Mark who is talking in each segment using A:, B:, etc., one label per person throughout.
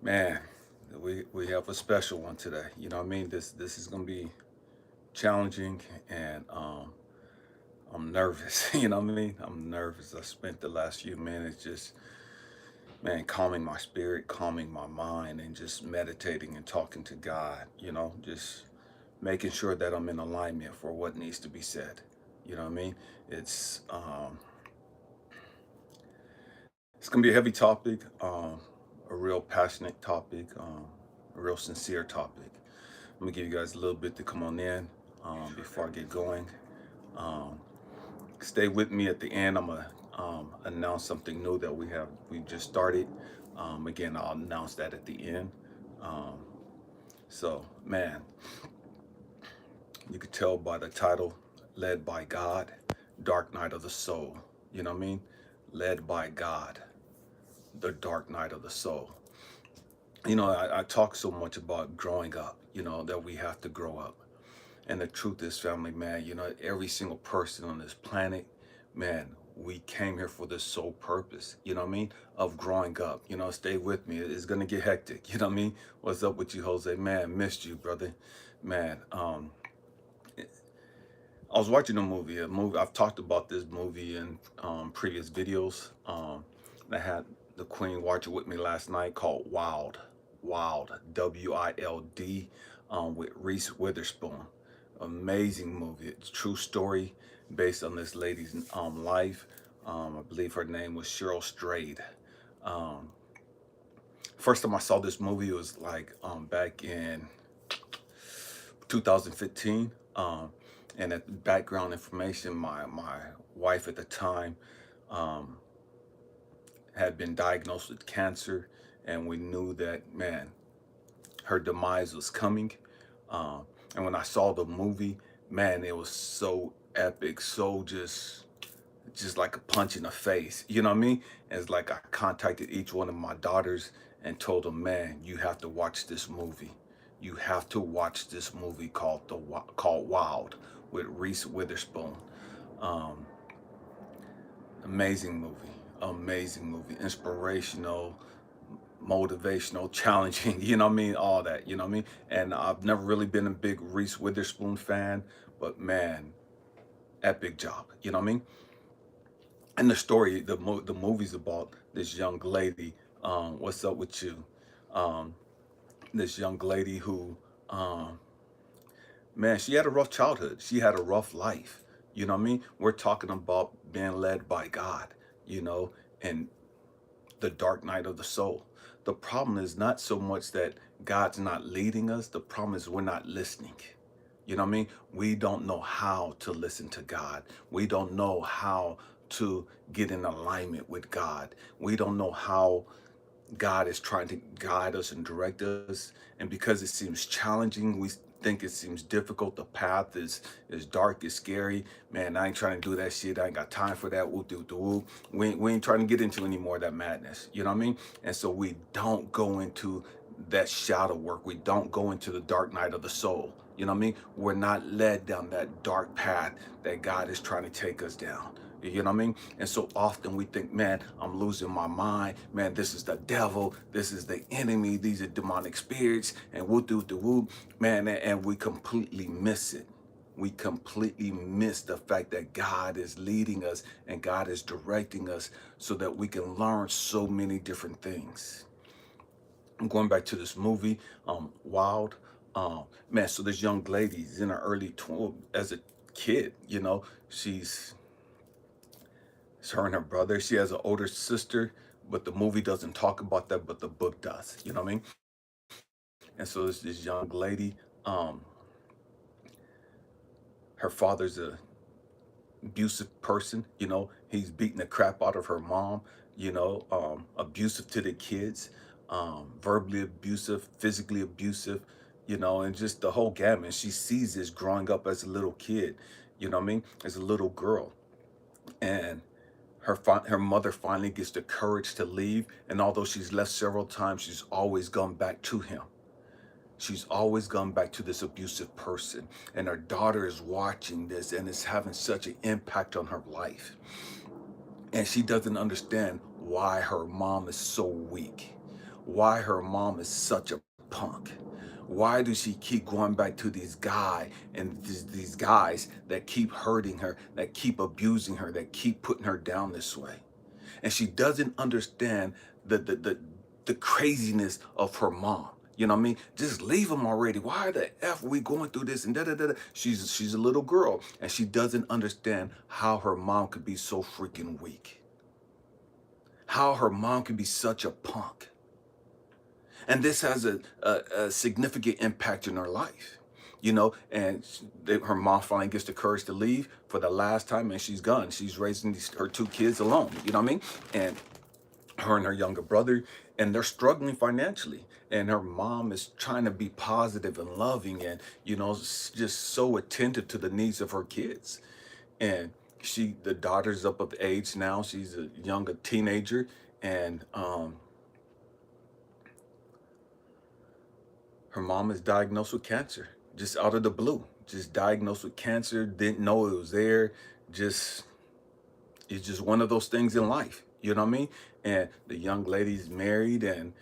A: Man, we have a special one today. You know what I mean? This is gonna be challenging, and I'm nervous. You know what I mean? I'm nervous. I spent the last few minutes just, man, calming my spirit, calming my mind, and just meditating and talking to God. Just making sure that I'm in alignment for what needs to be said. You know what I mean? It's um, it's gonna be a heavy topic, a real passionate topic, a real sincere topic. I'm gonna give you guys a little bit to come on in before I get going. Um, Stay with me at the end. I'm gonna announce something new that we just started. Again, I'll announce that at the end. Um, man, you could tell by the title, "Led by God, Dark Night of the Soul." You know what I mean? Led by God, the Dark Night of the Soul. I talk so much about growing up. That we have to grow up. And the truth is, family, man, every single person on this planet, man, we came here for this sole purpose, you know what I mean, of growing up. Stay with me. It's going to get hectic. You know what I mean? What's up with you, Jose? Man, missed you, brother. Man, I was watching a movie. I've talked about this movie in previous videos. I had the Queen watch it with me last night, called Wild, Wild, with Reese Witherspoon. Amazing movie. It's a true story based on this lady's life. I believe her name was Cheryl Strayed. Um, First time I saw this movie was like back in 2015. And at background information, my wife at the time um, had been diagnosed with cancer, and we knew that, man, her demise was coming. Um, and when I saw the movie, man, it was so epic, so just like a punch in the face. You know what I mean? And it's like I contacted each one of my daughters and told them, man, you have to watch this movie. You have to watch this movie called Wild with Reese Witherspoon. Um, amazing movie, inspirational, motivational, challenging, you know what I mean? All that, you know what I mean? And I've never really been a big Reese Witherspoon fan, but man, epic job, you know what I mean? And the story, the movie's about this young lady. What's up with you? Um, this young lady who, um, man, she had a rough childhood. She had a rough life. You know what I mean? We're talking about being led by God, you know, and the dark night of the soul. The problem is not so much that God's not leading us, the problem is we're not listening. You know what I mean? We don't know how to listen to God. We don't know how to get in alignment with God. We don't know how God is trying to guide us and direct us. And because it seems challenging, we think it seems difficult. The path is dark, is scary. Man, I ain't trying to do that shit. I ain't got time for that. Whoop, doop, doop. We ain't trying to get into any more of that madness. You know what I mean? And so we don't go into that shadow work. We don't go into the dark night of the soul. You know what I mean? We're not led down that dark path that God is trying to take us down. You know what I mean? And so often we think, man, I'm losing my mind. Man, this is the devil. This is the enemy. These are demonic spirits. And whoop, doop, doop, whoop. Man, and we completely miss it. We completely miss the fact that God is leading us and God is directing us so that we can learn so many different things. I'm going back to this movie, Wild. Man, so this young lady's in her early 20s as a kid, she's it's her and her brother. She has an older sister, but the movie doesn't talk about that, but the book does. You know what I mean? And so this young lady, um, her father's a abusive person. He's beating the crap out of her mom. Abusive to the kids, verbally abusive, physically abusive. And just the whole gamut. She sees this growing up as a little kid. You know what I mean? As a little girl, and her mother finally gets the courage to leave, and although she's left several times, she's always gone back to him. She's always gone back to this abusive person, and her daughter is watching this, and it's having such an impact on her life. And she doesn't understand why her mom is so weak, why her mom is such a punk. Why does she keep going back to these these guys that keep hurting her, that keep abusing her, that keep putting her down this way? And she doesn't understand the craziness of her mom. You know what I mean? Just leave them already. Why the F are we going through this? And da da da da. She's a little girl and she doesn't understand how her mom could be so freaking weak. How her mom could be such a punk. And this has a significant impact in her life, you know. And her mom finally gets the courage to leave for the last time, and she's gone. She's raising her two kids alone, you know what I mean? And her and her younger brother, and they're struggling financially. And her mom is trying to be positive and loving, and you know, just so attentive to the needs of her kids. And the daughter's up of age now. She's a younger teenager, and her mom is diagnosed with cancer, just out of the blue. Just diagnosed with cancer, didn't know it was there. Just It's just one of those things in life, you know what I mean? And the young lady's married, and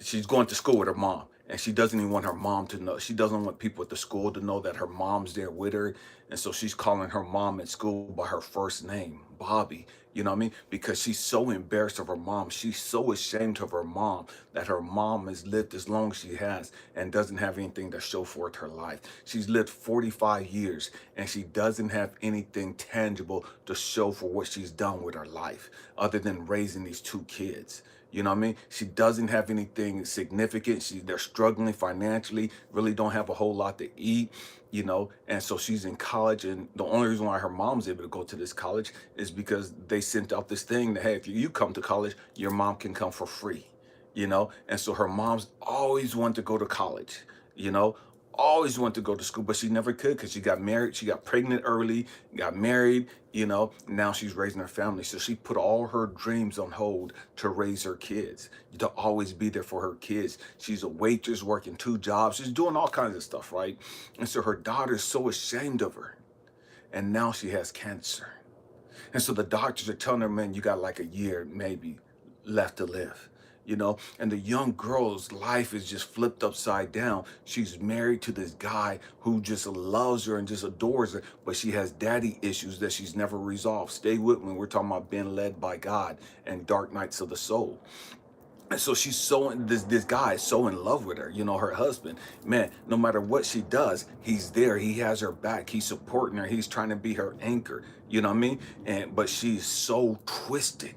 A: she's going to school with her mom, and she doesn't even want her mom to know. She doesn't want people at the school to know that her mom's there with her, and so she's calling her mom at school by her first name, Bobby. You know what I mean? Because she's so embarrassed of her mom. She's so ashamed of her mom that her mom has lived as long as she has and doesn't have anything to show for it her life. She's lived 45 years and she doesn't have anything tangible to show for what she's done with her life other than raising these two kids. You know what I mean? She doesn't have anything significant. They're struggling financially, really don't have a whole lot to eat, you know. And so she's in college, and the only reason why her mom's able to go to this college is because they sent out this thing that, hey, if you come to college, your mom can come for free, you know. And so her mom's always wanted to go to college, you know, always wanted to go to school, but she never could because she got married. She got pregnant early, got married, you know. Now she's raising her family. So she put all her dreams on hold to raise her kids, to always be there for her kids. She's a waitress working two jobs. She's doing all kinds of stuff, right? And so her daughter's so ashamed of her. And now she has cancer. And so the doctors are telling her, man, you got like a year maybe left to live, you know? And the young girl's life is just flipped upside down. She's married to this guy who just loves her and just adores her, but she has daddy issues that she's never resolved. Stay with me. We're talking about being led by God and dark nights of the soul. And so she's so this guy is so in love with her, you know, her husband. Man, no matter what she does, he's there. He has her back. He's supporting her. He's trying to be her anchor. You know what I mean? And but she's so twisted.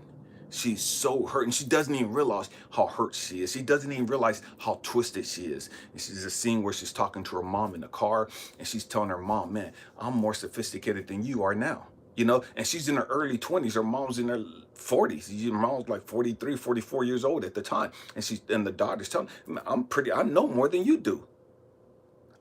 A: She's so hurt, and she doesn't even realize how hurt she is. She doesn't even realize how twisted she is. And she's a scene where she's talking to her mom in the car, and she's telling her mom, "Man, I'm more sophisticated than you are now." You know, and she's in her early 20s. Her mom's in her 40s. Her mom's like 43, 44 years old at the time. And the daughter's telling me, I know more than you do.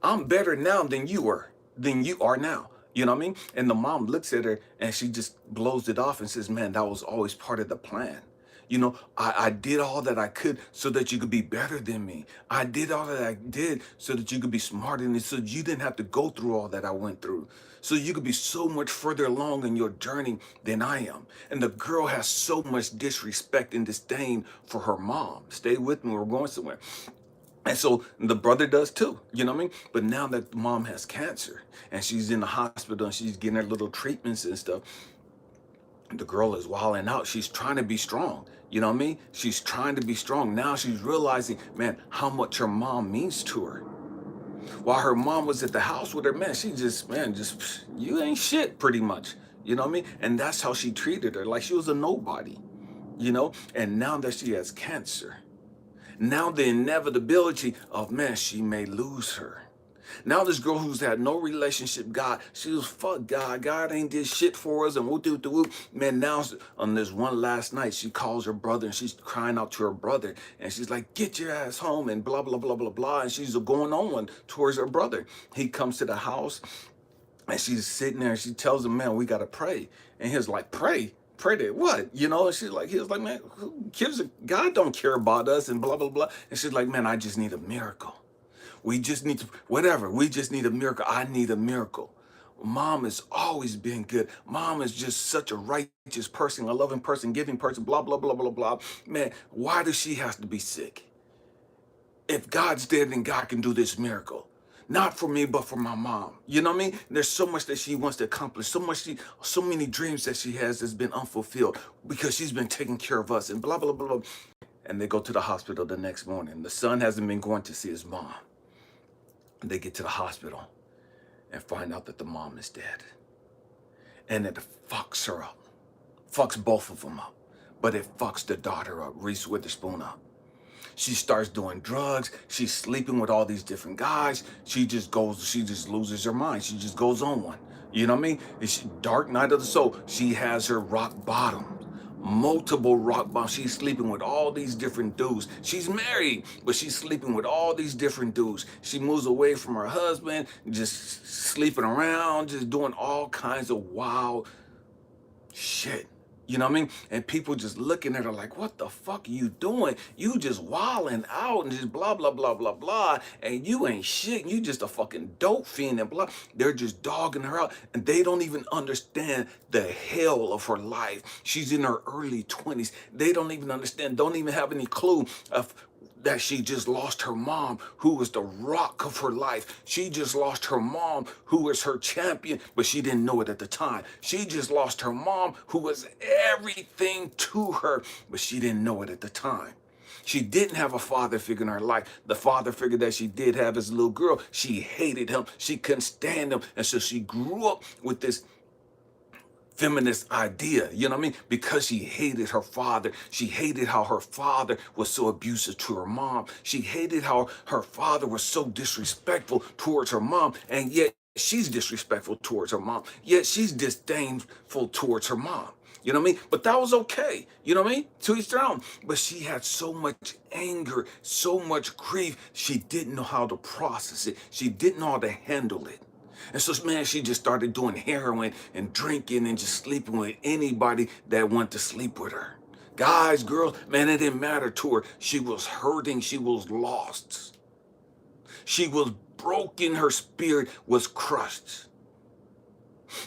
A: I'm better now than you are now. You know what I mean? And the mom looks at her and she just blows it off and says, man, that was always part of the plan. You know, I did all that I could so that you could be better than me. I did all that I did so that you could be smarter than me, so you didn't have to go through all that I went through. So you could be so much further along in your journey than I am. And the girl has so much disrespect and disdain for her mom. Stay with me, we're going somewhere. And so the brother does too, you know what I mean? But now that the mom has cancer and she's in the hospital and she's getting her little treatments and stuff, the girl is wilding out. She's trying to be strong. You know what I mean? She's trying to be strong. Now she's realizing, man, how much her mom means to her. While her mom was at the house with her, man, she just, man, just, you ain't shit pretty much. You know what I mean? And that's how she treated her, like she was a nobody, you know? And now that she has cancer, now the inevitability of, man, she may lose her. Now this girl who's had no relationship, God, she was fuck God. God ain't did shit for us and whoop whoop whoop. Man, now on this one last night, she calls her brother and she's crying out to her brother and she's like, get your ass home and blah, blah, blah, blah, blah. And she's going on one towards her brother. He comes to the house and she's sitting there and she tells him, man, we got to pray. And he's like, pray? Pray to what? You know, and he was like, man, who gives a, God don't care about us and blah, blah, blah. And she's like, man, I just need a miracle. We just need to, whatever. We just need a miracle. I need a miracle. Mom has always been good. Mom is just such a righteous person, a loving person, giving person, blah, blah, blah, blah, blah. Man, why does she have to be sick? If God's dead, then God can do this miracle. Not for me, but for my mom. You know what I mean? There's so much that she wants to accomplish, so many dreams that she has that's been unfulfilled because she's been taking care of us and blah, blah, blah, blah. And they go to the hospital the next morning. The son hasn't been going to see his mom. And they get to the hospital and find out that the mom is dead. And it fucks her up. Fucks both of them up. But it fucks the daughter up, Reese Witherspoon up. She starts doing drugs. She's sleeping with all these different guys. She just loses her mind. She just goes on one. You know what I mean? It's dark night of the soul. She has her rock bottom. Multiple rock bottoms. She's sleeping with all these different dudes. She's married, but she's sleeping with all these different dudes. She moves away from her husband, just sleeping around, just doing all kinds of wild shit. You know what I mean? And people just looking at her like, what the fuck are you doing? You just wilding out and just blah, blah, blah, blah, blah. And you ain't shit. You just a fucking dope fiend and blah. They're just dogging her out. And they don't even understand the hell of her life. She's in her early 20s. They don't even understand, don't even have any clue of that she just lost her mom, who was the rock of her life. She just lost her mom, who was her champion, but she didn't know it at the time. She just lost her mom, who was everything to her, but she didn't know it at the time. She didn't have a father figure in her life. The father figure that she did have as a little girl, she hated him. She couldn't stand him. And so she grew up with this feminist idea, you know what I mean? Because she hated her father. She hated how her father was so abusive to her mom. She hated how her father was so disrespectful towards her mom, and yet she's disrespectful towards her mom. Yet she's disdainful towards her mom. You know what I mean? But that was okay. You know what I mean? To each their own. But she had so much anger, so much grief. She didn't know how to process it. She didn't know how to handle it. And so, man, she just started doing heroin and drinking and just sleeping with anybody that wanted to sleep with her. Guys, girls, man, it didn't matter to her. She was hurting. She was lost. She was broken. Her spirit was crushed.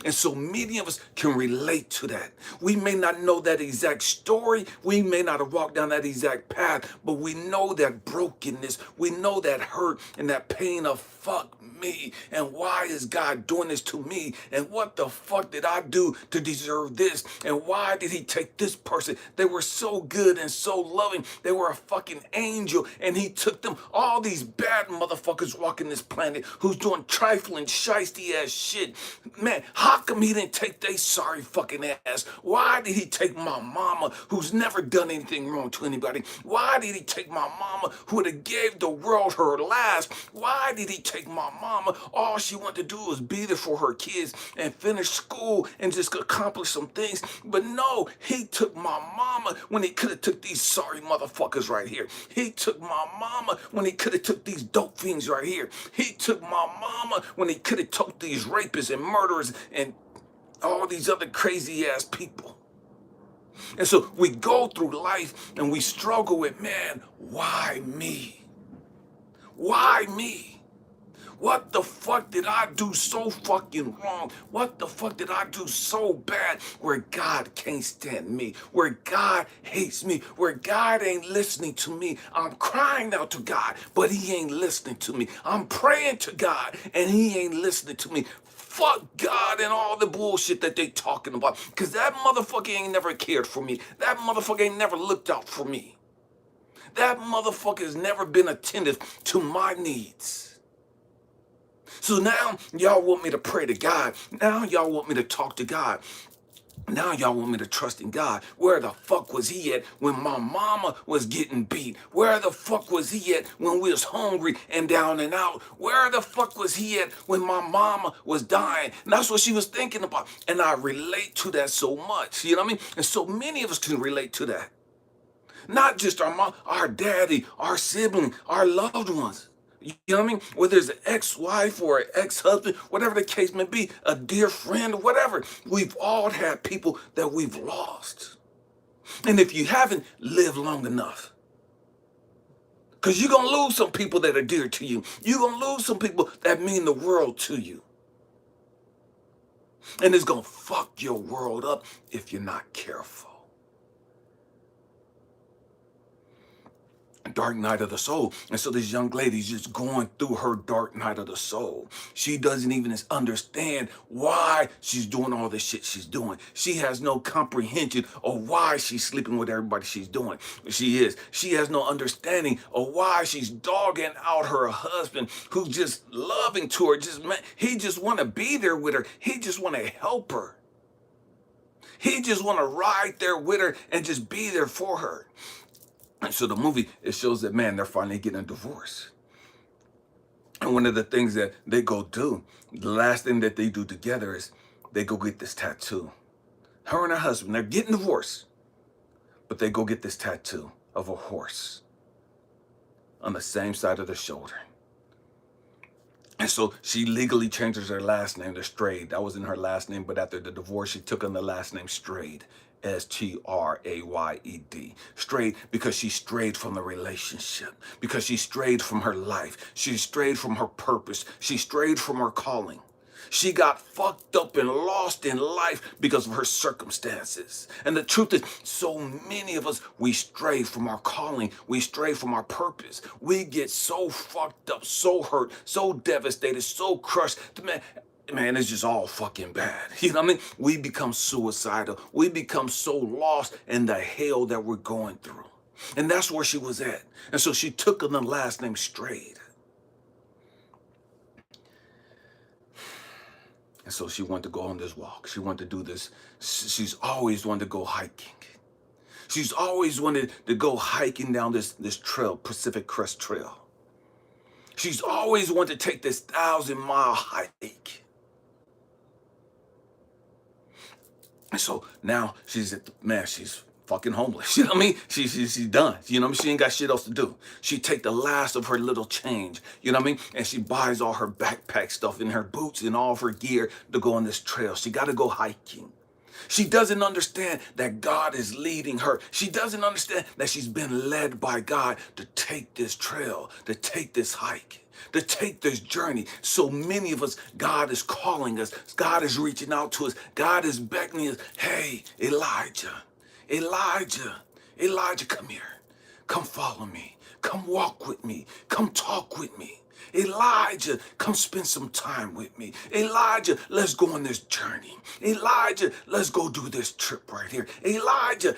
A: And so many of us can relate to that. We may not know that exact story. We may not have walked down that exact path, but we know that brokenness. We know that hurt and that pain of fuck me. And why is God doing this to me? And what the fuck did I do to deserve this? And why did he take this person? They were so good and so loving. They were a fucking angel. And he took them, all these bad motherfuckers walking this planet who's doing trifling, shiesty ass shit. Man, how come he didn't take they sorry fucking ass? Why did he take my mama, who's never done anything wrong to anybody? Why did he take my mama, who would have gave the world her last? Why did he take my mama? All she wanted to do was be there for her kids and finish school and just accomplish some things. But no, he took my mama when he could have took these sorry motherfuckers right here. He took my mama when he could have took these dope fiends right here. He took my mama when he could have took these rapists and murderers and all these other crazy ass people. And so we go through life and we struggle with, man, why me? Why me? What the fuck did I do so fucking wrong? What the fuck did I do so bad where God can't stand me? Where God hates me? Where God ain't listening to me? I'm crying out to God, but he ain't listening to me. I'm praying to God, and he ain't listening to me. Fuck God and all the bullshit that they talking about. Because that motherfucker ain't never cared for me. That motherfucker ain't never looked out for me. That motherfucker has never been attentive to my needs. So now y'all want me to pray to God. Now y'all want me to talk to God. Now y'all want me to trust in God. Where the fuck was he at when my mama was getting beat? Where the fuck was he at when we was hungry and down and out? Where the fuck was he at when my mama was dying? And that's what she was thinking about. And I relate to that so much. You know what I mean? And so many of us can relate to that. Not just our mom, our daddy, our sibling, our loved ones. You know what I mean? Whether it's an ex-wife or an ex-husband, whatever the case may be, a dear friend, whatever. We've all had people that we've lost. And if you haven't lived long enough, because you're going to lose some people that are dear to you. You're going to lose some people that mean the world to you. And it's going to fuck your world up if you're not careful. Dark night of the soul. And so this young lady's just going through her dark night of the soul. She doesn't even understand why she's doing all this shit she's doing. She has no comprehension of why she's sleeping with everybody she's doing. She has no understanding of why she's dogging out her husband, who's just loving to her. He just want to be there with her. He just want to help her. He just want to ride there with her and just be there for her. And so the movie, it shows that, man, they're finally getting a divorce. And one of the things that they go do, the last thing that they do together is they go get this tattoo. Her and her husband, they're getting divorced, but they go get this tattoo of a horse on the same side of the shoulder. And so she legally changes her last name to Strayed. That wasn't her last name, but after the divorce, she took on the last name Strayed. Strayed. Strayed because she strayed from the relationship, because she strayed from her life. She strayed from her purpose. She strayed from her calling. She got fucked up and lost in life because of her circumstances. And the truth is, so many of us, we stray from our calling. We stray from our purpose. We get so fucked up, so hurt, so devastated, so crushed. Man, it's just all fucking bad. You know what I mean? We become suicidal. We become so lost in the hell that we're going through. And that's where she was at. And so she took on the last name Strayed. And so she wanted to go on this walk. She wanted to do this. She's always wanted to go hiking. She's always wanted to go hiking down this trail, Pacific Crest Trail. She's always wanted to take this 1,000-mile hike. And so now she's fucking homeless. You know what I mean? She's done. You know what I mean? She ain't got shit else to do. She take the last of her little change. You know what I mean? And she buys all her backpack stuff and her boots and all of her gear to go on this trail. She got to go hiking. She doesn't understand that God is leading her. She doesn't understand that she's been led by God to take this trail, to take this hike, to take this journey. So many of us, God is calling us. God is reaching out to us. God is beckoning us. Hey, Elijah, come here. Come follow me. Come walk with me. Come talk with me. Elijah, come spend some time with me. Elijah, let's go on this journey. Elijah, let's go do this trip right here. Elijah.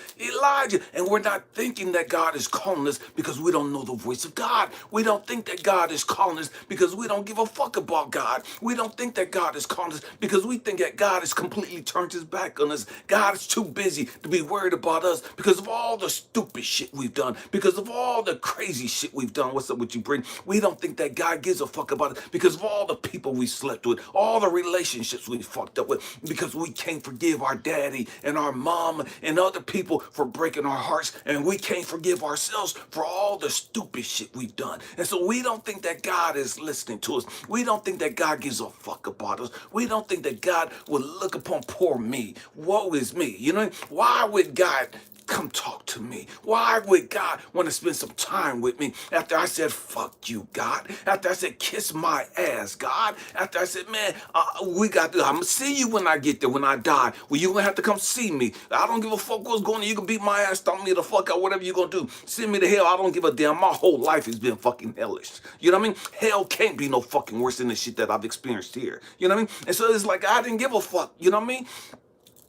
A: And we're not thinking that God is calling us because we don't know the voice of God. We don't think that God is calling us because we don't give a fuck about God. We don't think that God is calling us because we think that God has completely turned his back on us. God is too busy to be worried about us because of all the stupid shit we've done, because of all the crazy shit we've done. What's up with you, Brent? We don't think that God gives a fuck about it because of all the people we slept with, all the relationships we fucked up with, because we can't forgive our daddy and our mom and other people for breaking our hearts, and we can't forgive ourselves for all the stupid shit we've done. And so we don't think that God is listening to us. We don't think that God gives a fuck about us. We don't think that God will look upon poor me. Woe is me. You know, why would God come talk to me? Why would God want to spend some time with me after I said, fuck you, God? After I said, kiss my ass, God? After I said, man, I'm going to see you when I get there, when I die. Well, you're going to have to come see me. I don't give a fuck what's going on. You can beat my ass, stomp me the fuck out, whatever you're going to do. Send me to hell. I don't give a damn. My whole life has been fucking hellish. You know what I mean? Hell can't be no fucking worse than the shit that I've experienced here. You know what I mean? And so it's like, I didn't give a fuck. You know what I mean?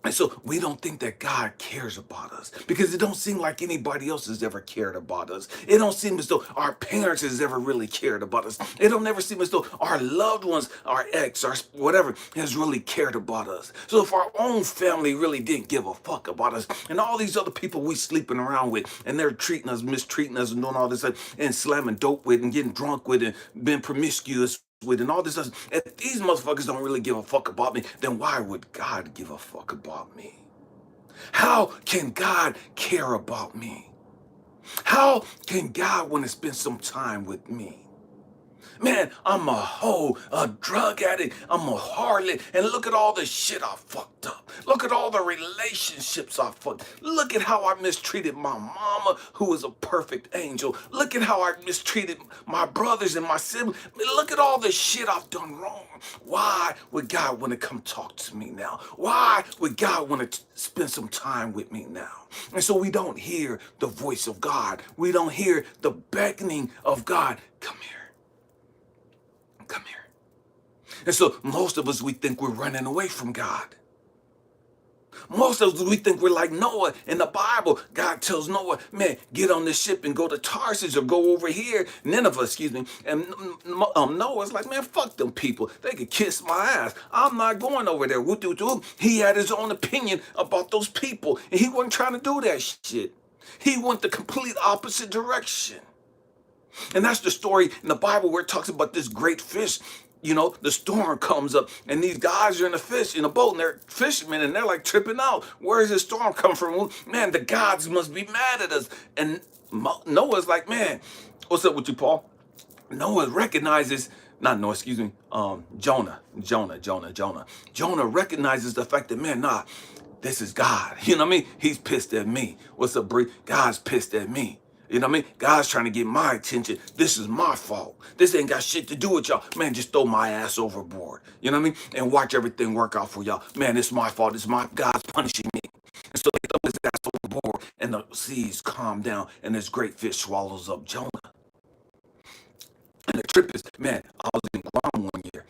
A: And so we don't think that God cares about us because it don't seem like anybody else has ever cared about us. It don't seem as though our parents has ever really cared about us. It don't never seem as though our loved ones, our ex, our whatever, has really cared about us. So if our own family really didn't give a fuck about us, and all these other people we sleeping around with, and they're treating us, mistreating us, and doing all this stuff, and slamming dope with, and getting drunk with, and being promiscuous with, and all this stuff. If these motherfuckers don't really give a fuck about me, then why would God give a fuck about me? How can God care about me? How can God want to spend some time with me? Man, I'm a hoe, a drug addict, I'm a harlot, and look at all the shit I fucked up. Look at all the relationships I fucked. Look at how I mistreated my mama, who was a perfect angel. Look at how I mistreated my brothers and my siblings. Look at all the shit I've done wrong. Why would God want to come talk to me now? Why would God want to spend some time with me now? And so we don't hear the voice of God. We don't hear the beckoning of God. Come here. Come here. And so most of us, we think we're running away from God. Most of us, we think we're like Noah in the Bible. God tells Noah, man, get on this ship and go to Tarsus or go over here, Nineveh, excuse me. And Noah's like, man, fuck them people. They could kiss my ass. I'm not going over there. He had his own opinion about those people, and he wasn't trying to do that shit. He went the complete opposite direction. And that's the story in the Bible where it talks about this great fish. You know, the storm comes up and these guys are in a boat and they're fishermen and they're like tripping out. Where is this storm coming from? Man, the gods must be mad at us. And Noah's like, man, what's up with you, Paul? Noah recognizes, not Noah, excuse me, Jonah recognizes the fact that, man, nah, this is God. You know what I mean? He's pissed at me. What's up, Bree? God's pissed at me. You know what I mean? God's trying to get my attention. This is my fault. This ain't got shit to do with y'all. Man, just throw my ass overboard. You know what I mean? And watch everything work out for y'all. Man, it's my fault. It's my God's punishing me. And so they throw his ass overboard and the seas calm down and this great fish swallows up Jonah. And the trip is, man, I was in Guam one year.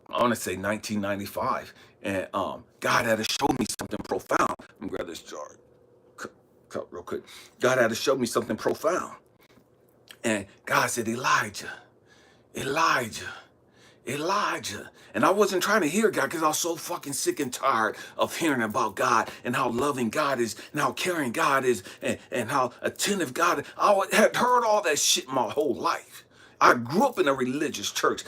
A: I want to say 1995. And God had to show me something profound. Let me grab this jar. Cup real quick. God had to show me something profound. And God said, Elijah. And I wasn't trying to hear God because I was so fucking sick and tired of hearing about God and how loving God is and how caring God is and how attentive God is. I had heard all that shit my whole life. I grew up in a religious church,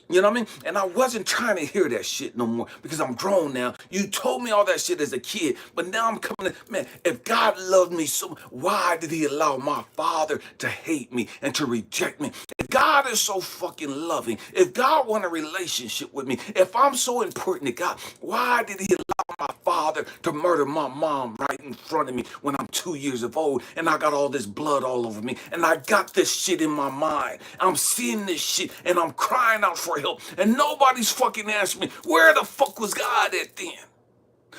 A: you know what I mean? And I wasn't trying to hear that shit no more because I'm grown now. You told me all that shit as a kid, but now I'm coming to, man, if God loved me so, why did he allow my father to hate me and to reject me? If God is so fucking loving, if God want a relationship with me, if I'm so important to God, why did he allow my father to murder my mom right in front of me when I'm 2 years of old and I got all this blood all over me and I got this shit in my mind? I'm seeing this shit and I'm crying out for help and nobody's fucking asking me, where the fuck was God at then?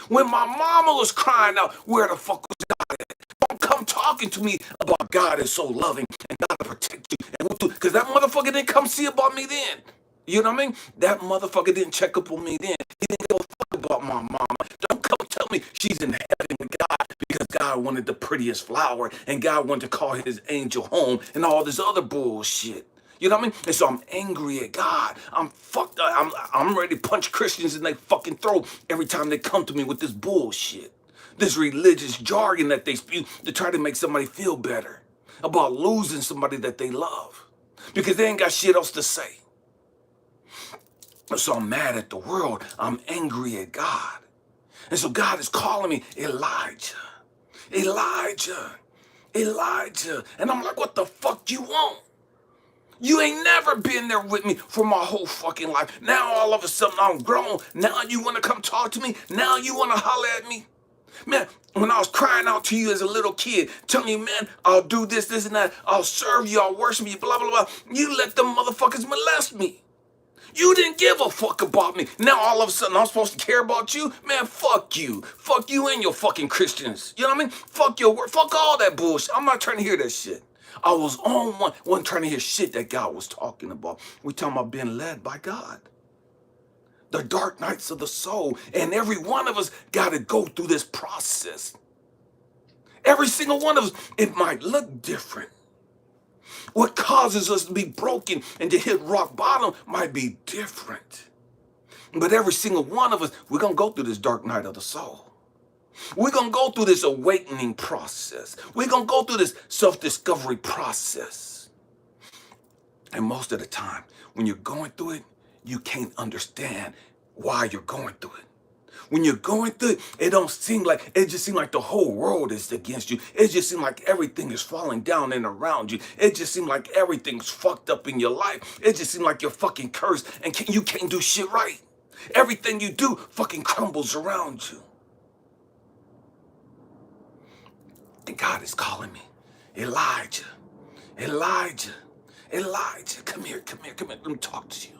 A: When my mama was crying out, where the fuck was God at? Don't come talking to me about God is so loving and God to protect you. Because that motherfucker didn't come see about me then. You know what I mean? That motherfucker didn't check up on me then. He didn't give a fuck about my mama. Don't come tell me she's in heaven with God because God wanted the prettiest flower and God wanted to call his angel home and all this other bullshit. You know what I mean? And so I'm angry at God. I'm fucked up. I'm ready to punch Christians in their fucking throat every time they come to me with this bullshit. This religious jargon that they spew to try to make somebody feel better about losing somebody that they love. Because they ain't got shit else to say. So I'm mad at the world. I'm angry at God. And so God is calling me, Elijah. And I'm like, what the fuck you want? You ain't never been there with me for my whole fucking life. Now all of a sudden I'm grown. Now you want to come talk to me? Now you want to holler at me? Man, when I was crying out to you as a little kid, telling you, man, I'll do this, this, and that. I'll serve you, I'll worship you, blah, blah, blah. You let them motherfuckers molest me. You didn't give a fuck about me. Now all of a sudden I'm supposed to care about you? Man, fuck you. Fuck you and your fucking Christians. You know what I mean? Fuck your word. Fuck all that bullshit. I'm not trying to hear that shit. I was on one, wasn't trying to hear shit that God was talking about. We're talking about being led by God. The dark nights of the soul. And every one of us got to go through this process. Every single one of us, it might look different. What causes us to be broken and to hit rock bottom might be different. But every single one of us, we're going to go through this dark night of the soul. We're going to go through this awakening process. We're going to go through this self-discovery process. And most of the time, when you're going through it, you can't understand why you're going through it. When you're going through it, it just seems like the whole world is against you. It just seems like everything is falling down and around you. It just seems like everything's fucked up in your life. It just seems like you're fucking cursed and you can't do shit right. Everything you do fucking crumbles around you. And God is calling me, Elijah, Elijah, Elijah, come here, let me talk to you.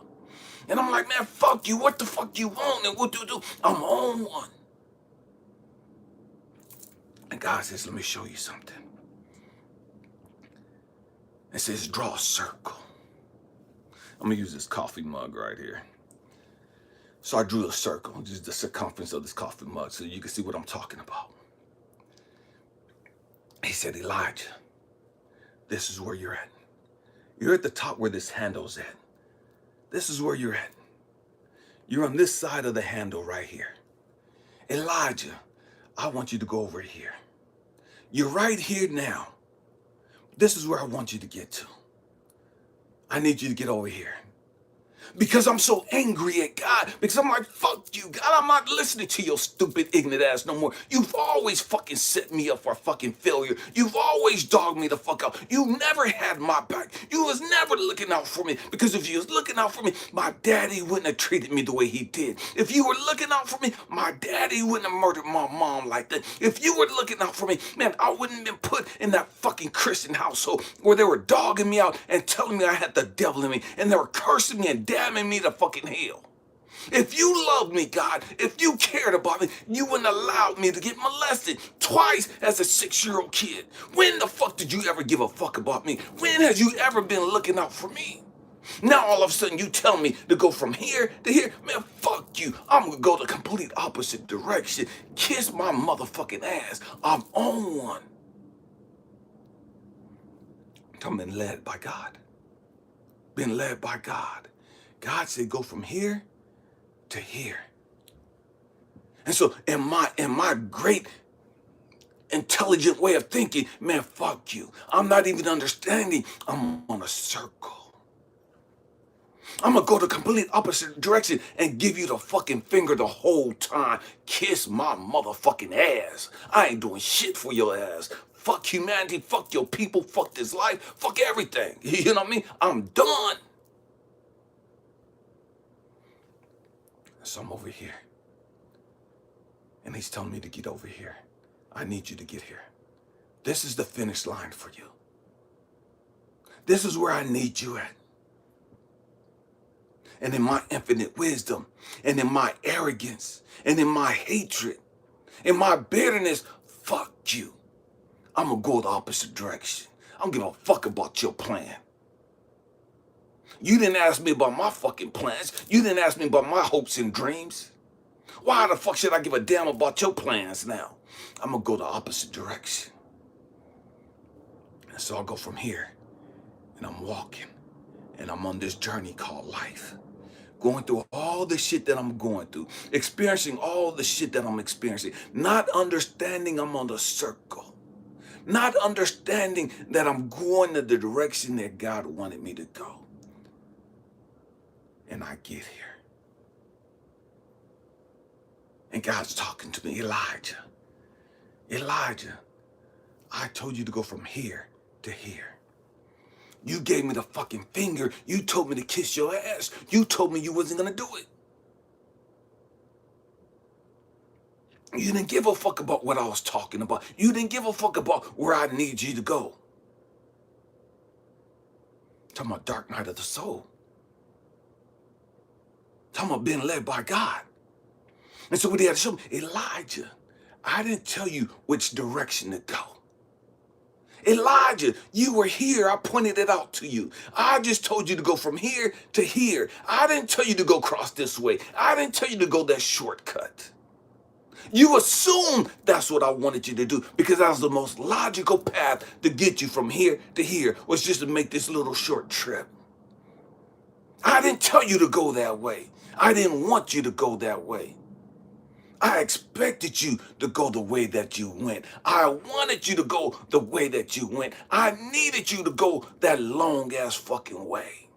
A: And I'm like, man, fuck you, what the fuck you want and what do? I'm on one. And God says, let me show you something. It says, draw a circle. I'm gonna use this coffee mug right here. So I drew a circle, just the circumference of this coffee mug so you can see what I'm talking about. He said, Elijah, this is where you're at. You're at the top where this handle's at. This is where you're at. You're on this side of the handle right here. Elijah, I want you to go over here. You're right here now. This is where I want you to get to. I need you to get over here. Because I'm so angry at God. Because I'm like, fuck you, God. I'm not listening to your stupid, ignorant ass no more. You've always fucking set me up for fucking failure. You've always dogged me the fuck out. You never had my back. You was never looking out for me. Because if you was looking out for me, my daddy wouldn't have treated me the way he did. If you were looking out for me, my daddy wouldn't have murdered my mom like that. If you were looking out for me, man, I wouldn't have been put in that fucking Christian household where they were dogging me out and telling me I had the devil in me. And they were cursing me and damning me to fucking hell. If you loved me, God, if you cared about me, you wouldn't allow me to get molested twice as a 6-year-old kid. When the fuck did you ever give a fuck about me? When has you ever been looking out for me? Now all of a sudden you tell me to go from here to here. Man, fuck you. I'm gonna go the complete opposite direction. Kiss my motherfucking ass. I'm on one. I'm being led by God. Been led by God. God said, go from here to here. And so in my great intelligent way of thinking, man, fuck you. I'm not even understanding. I'm on a circle. I'm going to go the complete opposite direction and give you the fucking finger the whole time. Kiss my motherfucking ass. I ain't doing shit for your ass. Fuck humanity. Fuck your people. Fuck this life. Fuck everything. You know what I mean? I'm done. So I'm over here. And he's telling me to get over here. I need you to get here. This is the finish line for you. This is where I need you at. And in my infinite wisdom, and in my arrogance, and in my hatred, in my bitterness, fuck you. I'm gonna go the opposite direction. I don't give a fuck about your plan. You didn't ask me about my fucking plans. You didn't ask me about my hopes and dreams. Why the fuck should I give a damn about your plans now? I'm gonna go the opposite direction. And so I'll go from here, and I'm walking, and I'm on this journey called life. Going through all the shit that I'm going through, experiencing all the shit that I'm experiencing, not understanding I'm on the circle, not understanding that I'm going in the direction that God wanted me to go. And I get here. And God's talking to me, Elijah, Elijah, I told you to go from here to here. You gave me the fucking finger. You told me to kiss your ass. You told me you wasn't gonna do it. You didn't give a fuck about what I was talking about. You didn't give a fuck about where I need you to go. Talking about dark night of the soul. Talking about being led by God. And so what he had to show me, Elijah, I didn't tell you which direction to go. Elijah, you were here. I pointed it out to you. I just told you to go from here to here. I didn't tell you to go cross this way. I didn't tell you to go that shortcut. You assumed that's what I wanted you to do because that was the most logical path to get you from here to here, was just to make this little short trip. I didn't tell you to go that way. I didn't want you to go that way. I expected you to go the way that you went. I wanted you to go the way that you went. I needed you to go that long ass fucking way.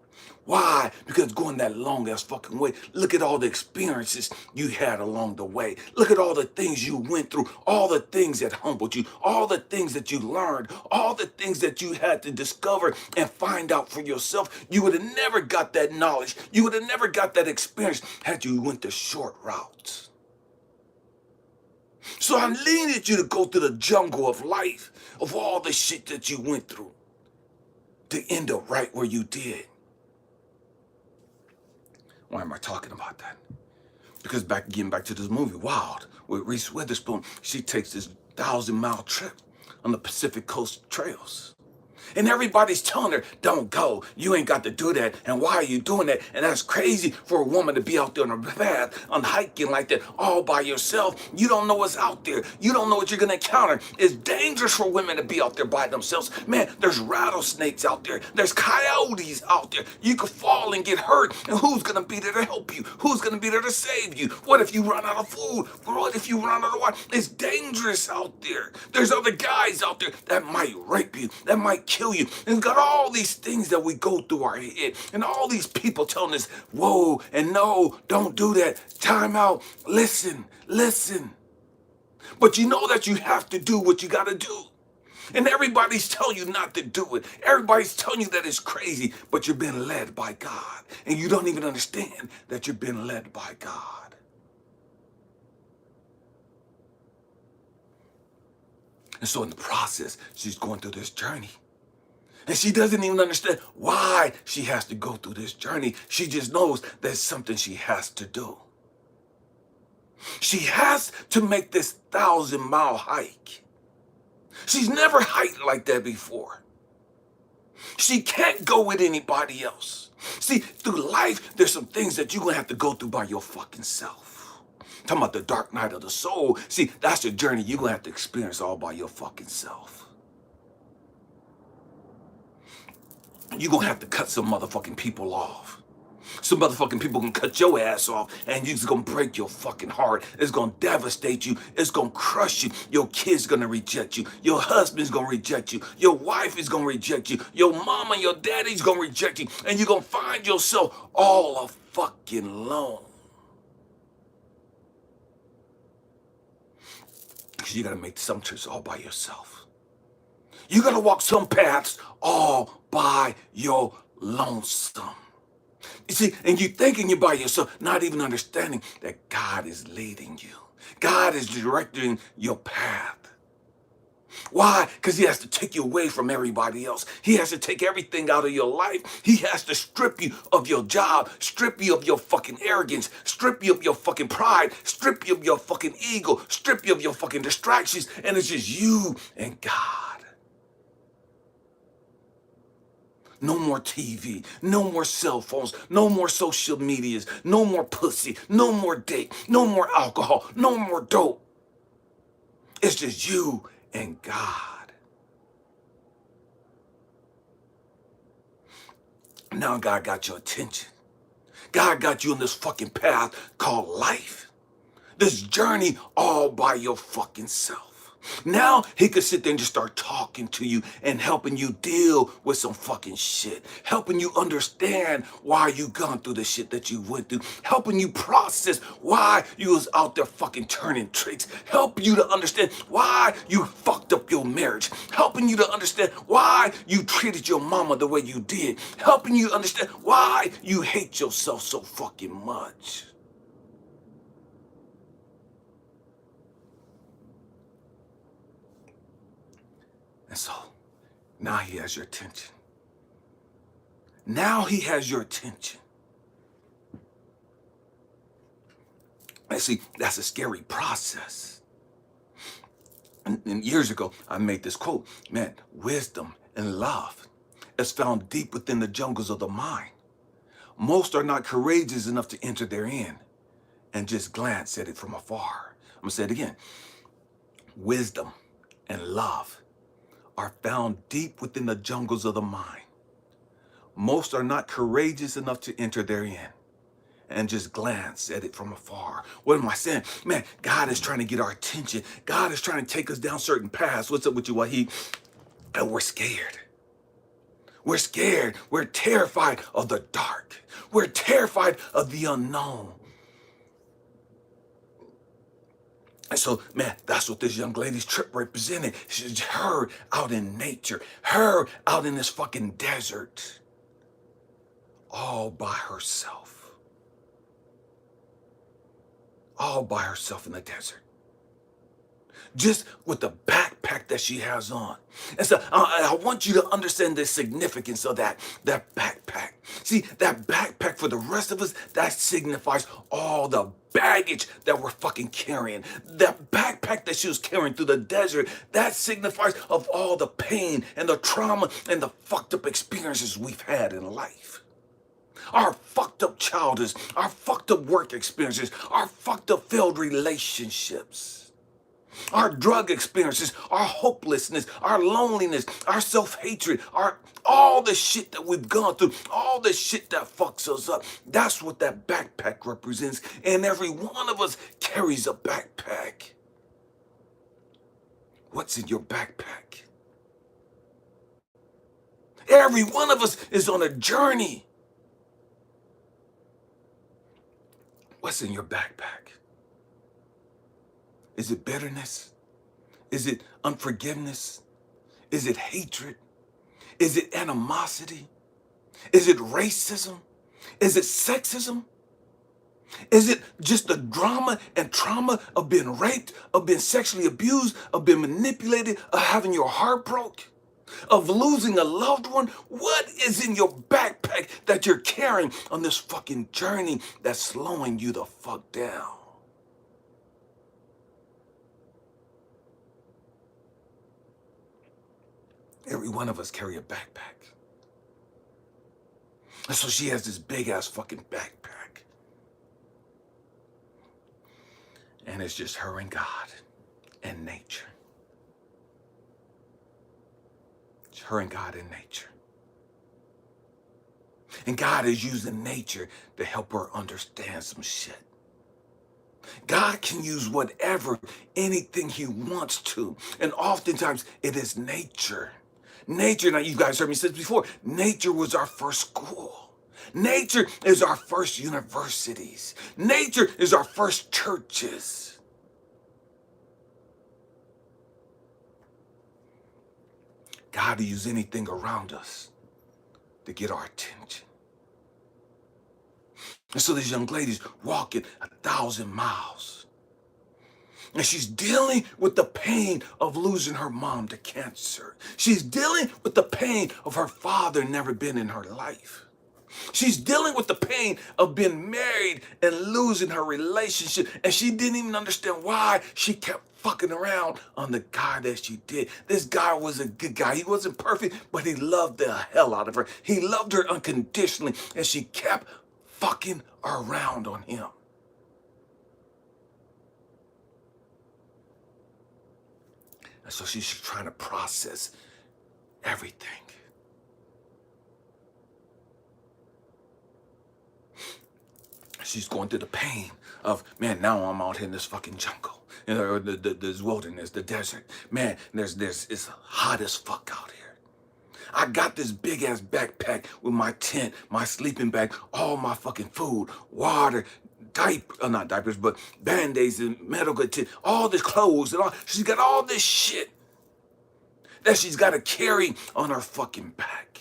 A: Why? Because going that long ass fucking way, look at all the experiences you had along the way. Look at all the things you went through, all the things that humbled you, all the things that you learned, all the things that you had to discover and find out for yourself. You would have never got that knowledge. You would have never got that experience had you went the short route. So I needed you to go through the jungle of life, of all the shit that you went through, to end up right where you did. Why am I talking about that? Because getting back to this movie, Wild, with Reese Witherspoon, she takes this 1,000-mile trip on the Pacific Coast trails. And everybody's telling her, don't go. You ain't got to do that. And why are you doing that? And that's crazy for a woman to be out there on a path, on hiking like that, all by yourself. You don't know what's out there. You don't know what you're going to encounter. It's dangerous for women to be out there by themselves. Man, there's rattlesnakes out there. There's coyotes out there. You could fall and get hurt. And who's going to be there to help you? Who's going to be there to save you? What if you run out of food? What if you run out of water? It's dangerous out there. There's other guys out there that might rape you, that might kill you. And got all these things that we go through our head, and all these people telling us, whoa, and no, don't do that. Time out. Listen. But you know that you have to do what you got to do. And everybody's telling you not to do it. Everybody's telling you that it's crazy, but you're being led by God. And you don't even understand that you're being led by God. And so in the process, she's going through this journey. And she doesn't even understand why she has to go through this journey. She just knows there's something she has to do. She has to make this 1,000-mile hike. She's never hiked like that before. She can't go with anybody else. See, through life, there's some things that you're going to have to go through by your fucking self. Talking about the dark night of the soul. See, that's the journey you're going to have to experience all by your fucking self. You're going to have to cut some motherfucking people off. Some motherfucking people can cut your ass off, and it's going to break your fucking heart. It's going to devastate you. It's going to crush you. Your kid's going to reject you. Your husband's going to reject you. Your wife is going to reject you. Your mama and your daddy's going to reject you. And you're going to find yourself all fucking alone. Because you got to make some trips all by yourself. You got to walk some paths all by your lonesome. You see, and you thinking you're by yourself, not even understanding that God is leading you. God is directing your path. Why? Because he has to take you away from everybody else. He has to take everything out of your life. He has to strip you of your job, strip you of your fucking arrogance, strip you of your fucking pride, strip you of your fucking ego, strip you of your fucking distractions, and it's just you and God. No more TV, no more cell phones, no more social medias, no more pussy, no more date, no more alcohol, no more dope. It's just you and God. Now God got your attention. God got you on this fucking path called life. This journey all by your fucking self. Now he could sit there and just start talking to you and helping you deal with some fucking shit. Helping you understand why you gone through the shit that you went through. Helping you process why you was out there fucking turning tricks. Help you to understand why you fucked up your marriage. Helping you to understand why you treated your mama the way you did. Helping you understand why you hate yourself so fucking much. And so, now he has your attention. Now he has your attention. And see, that's a scary process. And years ago, I made this quote, man, wisdom and love is found deep within the jungles of the mind. Most are not courageous enough to enter therein and just glance at it from afar. I'm gonna say it again. Wisdom and love are found deep within the jungles of the mind. Most are not courageous enough to enter therein and just glance at it from afar. What am I saying? Man, God is trying to get our attention. God is trying to take us down certain paths. What's up with you, Wahid? And we're scared. We're scared. We're terrified of the dark. We're terrified of the unknown. And so, man, that's what this young lady's trip represented. She's her out in nature, her out in this fucking desert, all by herself. All by herself in the desert. Just with the backpack that she has on. And so I want you to understand the significance of that backpack. See, that backpack for the rest of us, that signifies all the baggage that we're fucking carrying. That backpack that she was carrying through the desert, that signifies of all the pain and the trauma and the fucked up experiences we've had in life. Our fucked up childhoods, our fucked up work experiences, our fucked up failed relationships. Our drug experiences, our hopelessness, our loneliness, our self-hatred, all the shit that we've gone through, all the shit that fucks us up. That's what that backpack represents. And every one of us carries a backpack. What's in your backpack? Every one of us is on a journey. What's in your backpack? Is it bitterness? Is it unforgiveness? Is it hatred? Is it animosity? Is it racism? Is it sexism? Is it just the drama and trauma of being raped, of being sexually abused, of being manipulated, of having your heart broke, of losing a loved one? What is in your backpack that you're carrying on this fucking journey that's slowing you the fuck down? Every one of us carry a backpack. And so she has this big ass fucking backpack. And it's just her and God and nature. It's her and God and nature. And God is using nature to help her understand some shit. God can use whatever, anything he wants to. And oftentimes it is nature. Nature, now you guys heard me say this before, nature was our first school. Nature is our first universities. Nature is our first churches. God will use anything around us to get our attention. And so this young lady's walking 1,000 miles. And she's dealing with the pain of losing her mom to cancer. She's dealing with the pain of her father never being in her life. She's dealing with the pain of being married and losing her relationship. And she didn't even understand why she kept fucking around on the guy that she did. This guy was a good guy. He wasn't perfect, but he loved the hell out of her. He loved her unconditionally, and she kept fucking around on him. And so she's trying to process everything. She's going through the pain of, man, now I'm out here in this fucking jungle, or this wilderness, the desert. Man, it's hot as fuck out here. I got this big ass backpack with my tent, my sleeping bag, all my fucking food, water, not diapers, but band-aids and medical tent, all the clothes and all. She's got all this shit that she's got to carry on her fucking back.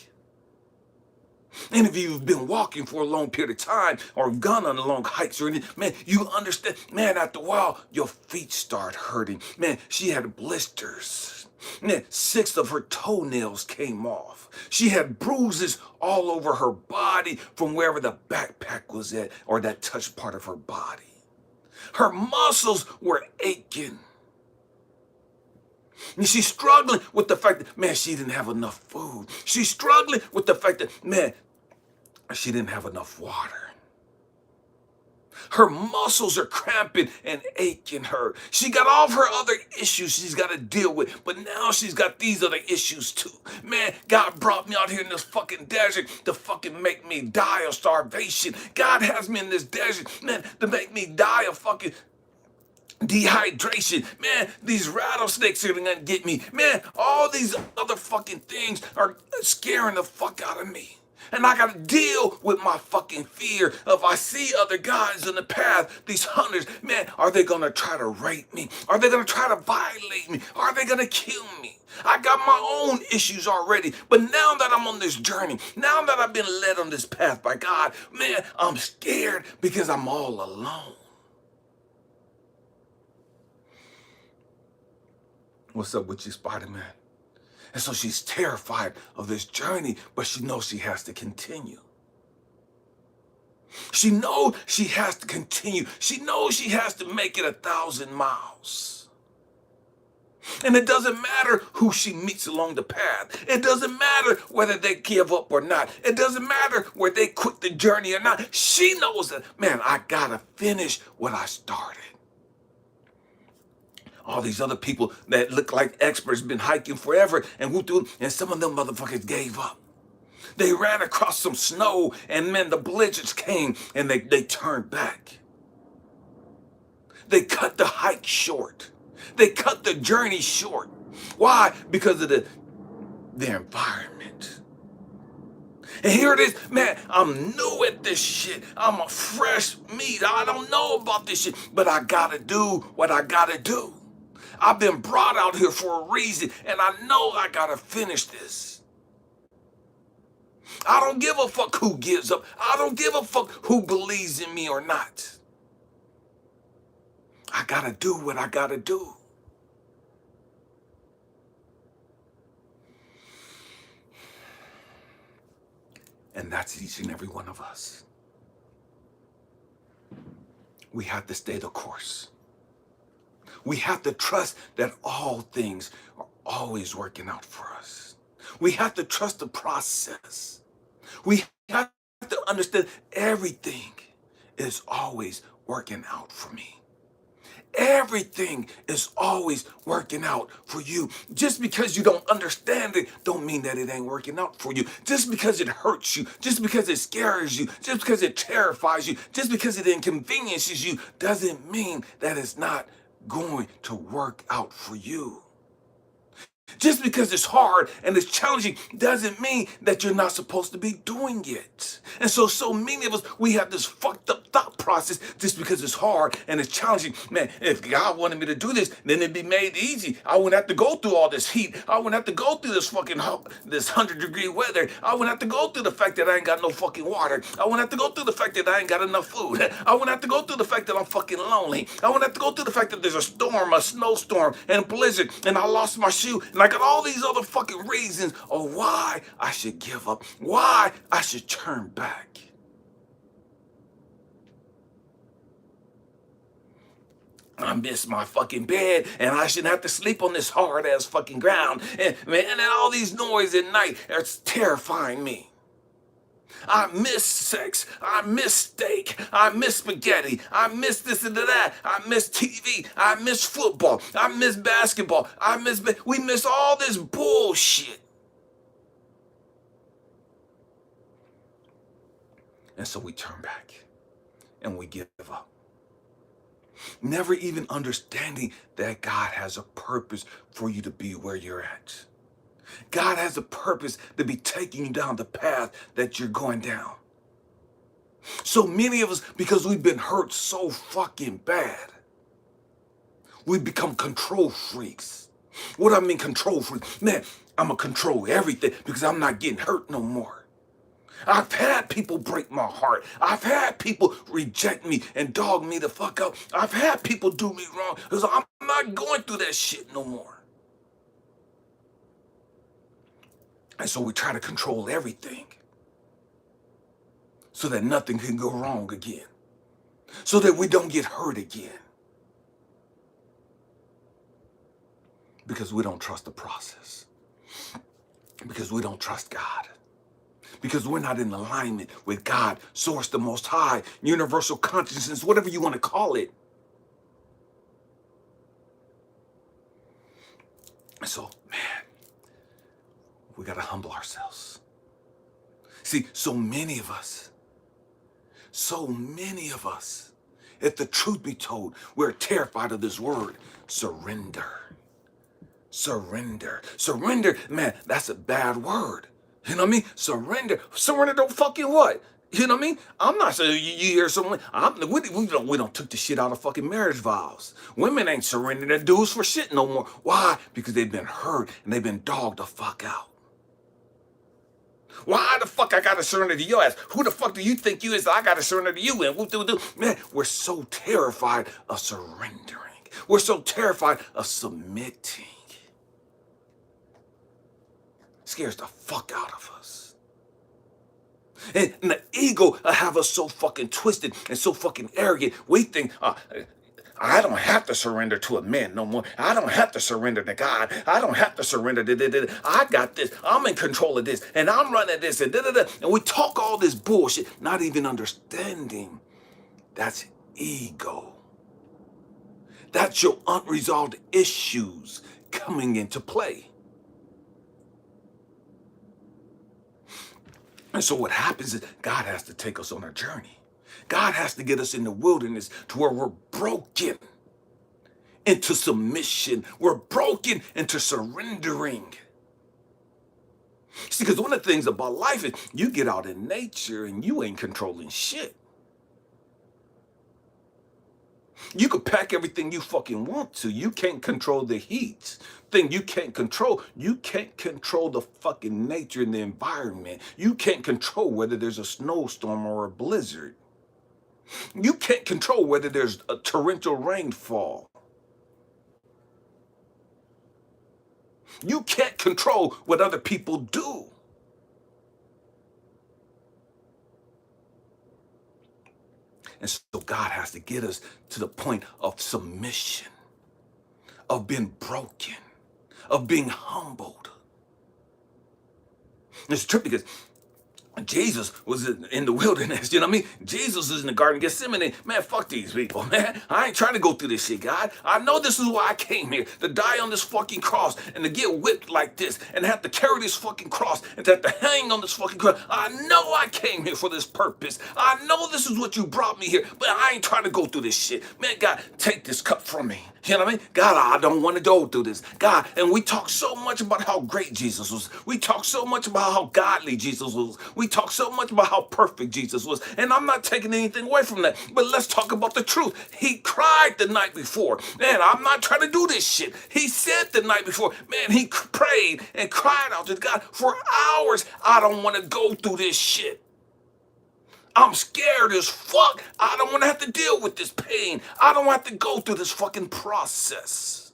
A: And if you've been walking for a long period of time or gone on long hikes or anything, man, you understand, man, after a while, your feet start hurting. Man, she had blisters. Man, 6 of her toenails came off. She had bruises all over her body from wherever the backpack was at or that touched part of her body. Her muscles were aching. And she's struggling with the fact that, man, she didn't have enough food. She's struggling with the fact that, man, she didn't have enough water. Her muscles are cramping and aching her. She got all of her other issues she's got to deal with, but now she's got these other issues too. Man, God brought me out here in this fucking desert to fucking make me die of starvation. God has me in this desert, man, to make me die of fucking Dehydration, man, these rattlesnakes are gonna get me. Man, all these other fucking things are scaring the fuck out of me. And I gotta deal with my fucking fear of I see other guys in the path, these hunters, man, are they gonna try to rape me? Are they gonna try to violate me? Are they gonna kill me? I got my own issues already, but now that I'm on this journey, now that I've been led on this path by God, man, I'm scared because I'm all alone. What's up with you, Spider-Man? And so she's terrified of this journey, but she knows she has to continue. She knows she has to continue. She knows she has to make it 1,000 miles. And it doesn't matter who she meets along the path. It doesn't matter whether they give up or not. It doesn't matter whether they quit the journey or not. She knows that, man, I gotta finish what I started. All these other people that look like experts been hiking forever and some of them motherfuckers gave up. They ran across some snow and man, the blizzards came and they turned back. They cut the hike short. They cut the journey short. Why? Because of the environment. And here it is, man, I'm new at this shit. I'm a fresh meat. I don't know about this shit, but I gotta do what I gotta do. I've been brought out here for a reason, and I know I gotta finish this. I don't give a fuck who gives up. I don't give a fuck who believes in me or not. I gotta do what I gotta do. And that's each and every one of us. We have to stay the course. We have to trust that all things are always working out for us. We have to trust the process. We have to understand everything is always working out for me. Everything is always working out for you. Just because you don't understand it, don't mean that it ain't working out for you. Just because it hurts you, just because it scares you, just because it terrifies you, just because it inconveniences you, doesn't mean that it's not going to work out for you. Just because it's hard and it's challenging doesn't mean that you're not supposed to be doing it. And so many of us, we have this fucked up thought process just because it's hard and it's challenging. Man, if God wanted me to do this, then it'd be made easy. I wouldn't have to go through all this heat. I wouldn't have to go through this fucking this 100-degree weather. I wouldn't have to go through the fact that I ain't got no fucking water. I wouldn't have to go through the fact that I ain't got enough food. I wouldn't have to go through the fact that I'm fucking lonely. I wouldn't have to go through the fact that there's a storm, a snowstorm, and a blizzard, and I lost my shoe, and I got all these other fucking reasons of why I should give up, why I should turn back. I miss my fucking bed, and I shouldn't have to sleep on this hard ass fucking ground. And man, and all these noise at night, it's terrifying me. I miss sex. I miss steak. I miss spaghetti. I miss this and that. I miss TV. I miss football. I miss basketball. We miss all this bullshit. And so we turn back and we give up. Never even understanding that God has a purpose for you to be where you're at. God has a purpose to be taking you down the path that you're going down. So many of us, because we've been hurt so fucking bad, we become control freaks. What do I mean control freaks? Man, I'm going to control everything because I'm not getting hurt no more. I've had people break my heart. I've had people reject me and dog me the fuck out. I've had people do me wrong because I'm not going through that shit no more. And so we try to control everything so that nothing can go wrong again, so that we don't get hurt again, because we don't trust the process, because we don't trust God, because we're not in alignment with God, Source, the Most High, universal consciousness, whatever you want to call it. And so, man, we got to humble ourselves. See, so many of us If the truth be told, we're terrified of this word, surrender. Surrender. Surrender, man, that's a bad word. You know what I mean? Surrender. Surrender to fucking what? You know what I mean? I'm not saying you hear someone. We don't took the shit out of fucking marriage vows. Women ain't surrendering their dudes for shit no more. Why? Because they've been hurt and they've been dogged the fuck out. Why the fuck I gotta surrender to your ass? Who the fuck do you think you is? I gotta surrender to you. And man, we're so terrified of surrendering. We're so terrified of submitting. Scares the fuck out of us. And the ego have us so fucking twisted and so fucking arrogant. We think, I don't have to surrender to a man no more. I don't have to surrender to God. I don't have to surrender to I got this. I'm in control of this. And I'm running this. And And we talk all this bullshit, not even understanding that's ego. That's your unresolved issues coming into play. And so what happens is God has to take us on a journey. God has to get us in the wilderness to where we're broken into submission. We're broken into surrendering. See, because one of the things about life is you get out in nature and you ain't controlling shit. You could pack everything you fucking want to. You can't control the heat. Thing you can't control. You can't control the fucking nature and the environment. You can't control whether there's a snowstorm or a blizzard. You can't control whether there's a torrential rainfall. You can't control what other people do. And so God has to get us to the point of submission, of being broken, of being humbled. It's true because Jesus was in the wilderness, you know what I mean? Jesus is in the Garden of Gethsemane. Man, fuck these people, man. I ain't trying to go through this shit, God. I know this is why I came here, to die on this fucking cross and to get whipped like this and have to carry this fucking cross and to have to hang on this fucking cross. I know I came here for this purpose. I know this is what you brought me here, but I ain't trying to go through this shit. Man, God, take this cup from me. You know what I mean? God, I don't want to go through this. God, and we talk so much about how great Jesus was. We talk so much about how godly Jesus was. We talk so much about how perfect Jesus was. And I'm not taking anything away from that. But let's talk about the truth. He cried the night before. Man, I'm not trying to do this shit. He said the night before, man, he prayed and cried out to God for hours. I don't want to go through this shit. I'm scared as fuck. I don't want to have to deal with this pain. I don't have to go through this fucking process.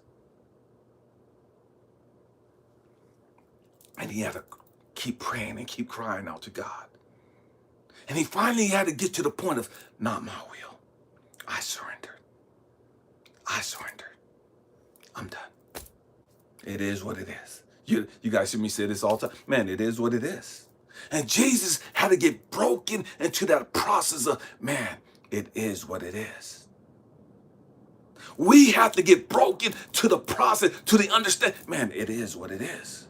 A: And he had to keep praying and keep crying out to God. And he finally had to get to the point of, not my will. I surrender. I surrender. I'm done. It is what it is. You guys hear me say this all the time. Man, it is what it is. And Jesus had to get broken into that process of, man, it is what it is. We have to get broken to the process, to the understand, man, it is what it is.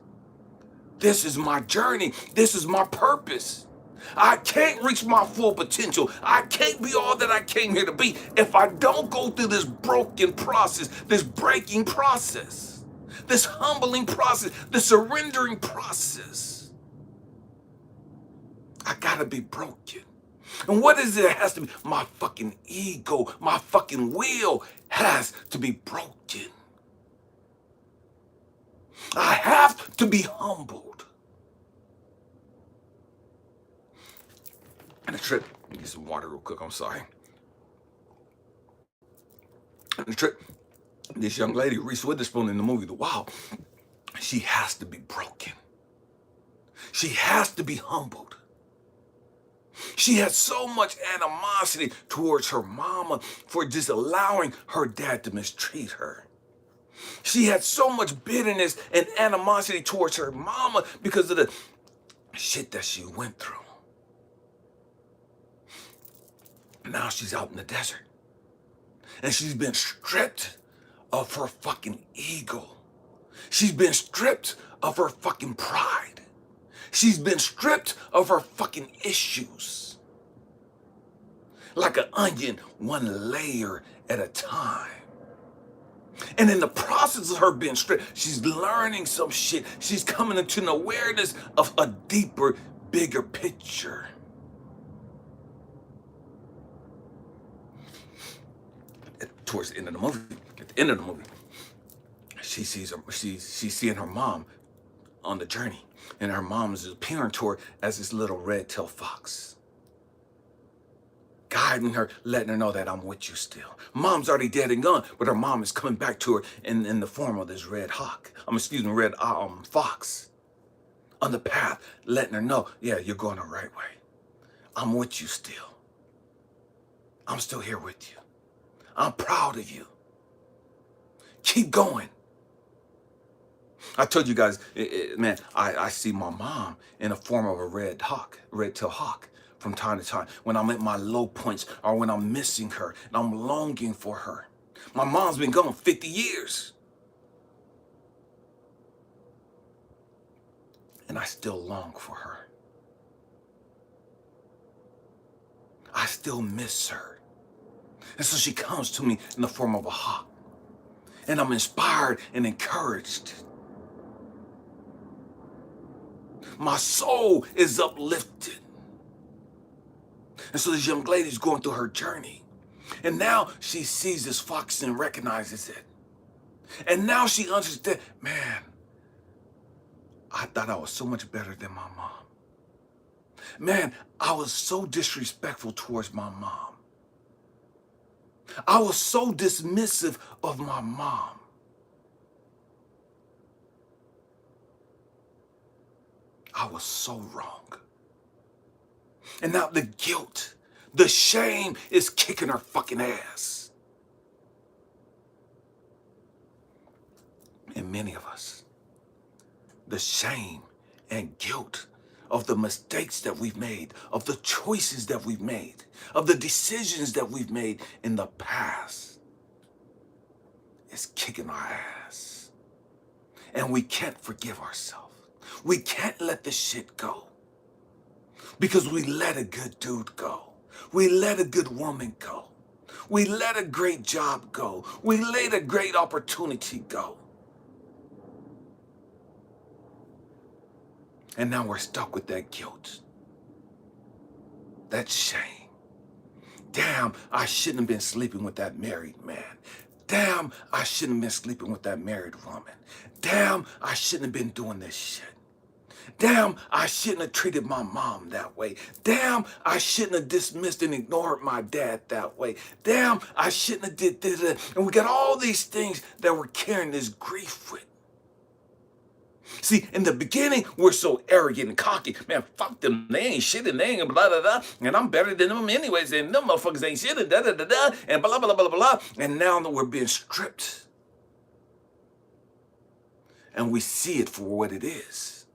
A: This is my journey. This is my purpose. I can't reach my full potential. I can't be all that I came here to be if I don't go through this broken process, this breaking process, this humbling process, this surrendering process. I gotta be broken. And what is it that has to be? My fucking ego, my fucking will has to be broken. I have to be humbled. And the trip, let me get some water real quick, I'm sorry. And the trip, this young lady, Reese Witherspoon in the movie The Wild, she has to be broken. She has to be humbled. She had so much animosity towards her mama for just allowing her dad to mistreat her. She had so much bitterness and animosity towards her mama because of the shit that she went through. Now she's out in the desert. And she's been stripped of her fucking ego. She's been stripped of her fucking pride. She's been stripped of her fucking issues. like an onion, one layer at a time. And in the process of her being stripped, she's learning some shit. She's coming into an awareness of a deeper, bigger picture. Towards the end of the movie, at the end of the movie, she sees her, she's seeing her mom on the journey, and her mom is appearing to her as this little red-tailed fox, guiding her, letting her know that I'm with you still. Mom's already dead and gone, but her mom is coming back to her in the form of this red hawk. Red fox on the path, letting her know, yeah, you're going the right way. I'm with you still. I'm still here with you. I'm proud of you. Keep going. I told you guys, man, I see my mom in the form of a red-tailed hawk from time to time when I'm at my low points or when I'm missing her and I'm longing for her. My mom's been gone 50 years. And I still long for her. I still miss her. And so she comes to me in the form of a hawk. And I'm inspired and encouraged. My soul is uplifted. And so this young lady's going through her journey. And now she sees this fox and recognizes it. And now she understands, man, I thought I was so much better than my mom. Man, I was so disrespectful towards my mom. I was so dismissive of my mom. I was so wrong. And now the guilt, the shame is kicking her fucking ass. And many of us, the shame and guilt of the mistakes that we've made, of the choices that we've made, of the decisions that we've made in the past is kicking our ass. And we can't forgive ourselves. We can't let the shit go. Because we let a good dude go. We let a good woman go. We let a great job go. We let a great opportunity go. And now we're stuck with that guilt, that shame. Damn, I shouldn't have been sleeping with that married man. Damn, I shouldn't have been sleeping with that married woman. Damn, I shouldn't have been doing this shit. Damn, I shouldn't have treated my mom that way. Damn, I shouldn't have dismissed and ignored my dad that way. Damn, I shouldn't have did this. And we got all these things that we're carrying this grief with. See, in the beginning, we're so arrogant and cocky. Man, fuck them. They ain't shit and they ain't blah, blah, blah. And I'm better than them anyways. And them motherfuckers ain't shit and da, da, da, da. And blah, blah, blah, blah, blah. And now that we're being stripped. And we see it for what it is.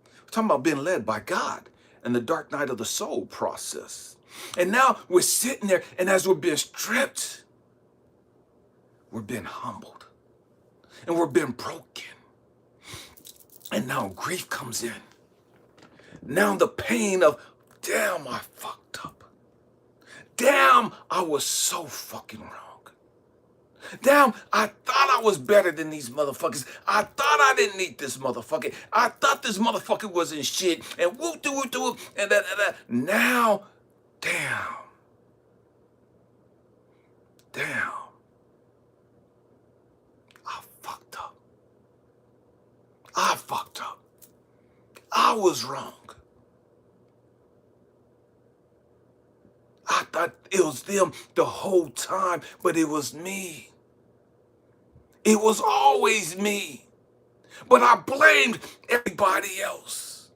A: We're talking about being led by God and the dark night of the soul process. And now we're sitting there, and as we're being stripped, we're being humbled. And we're being broken. And now grief comes in. Now the pain of, damn, I fucked up. Damn, I was so fucking wrong. Damn, I thought I was better than these motherfuckers. I thought I didn't need this motherfucker. I thought this motherfucker wasn't shit. And whoop, doo, whoop, doo, and that. Now, damn. I fucked up. I was wrong. I thought it was them the whole time, but it was me. It was always me. But I blamed everybody else.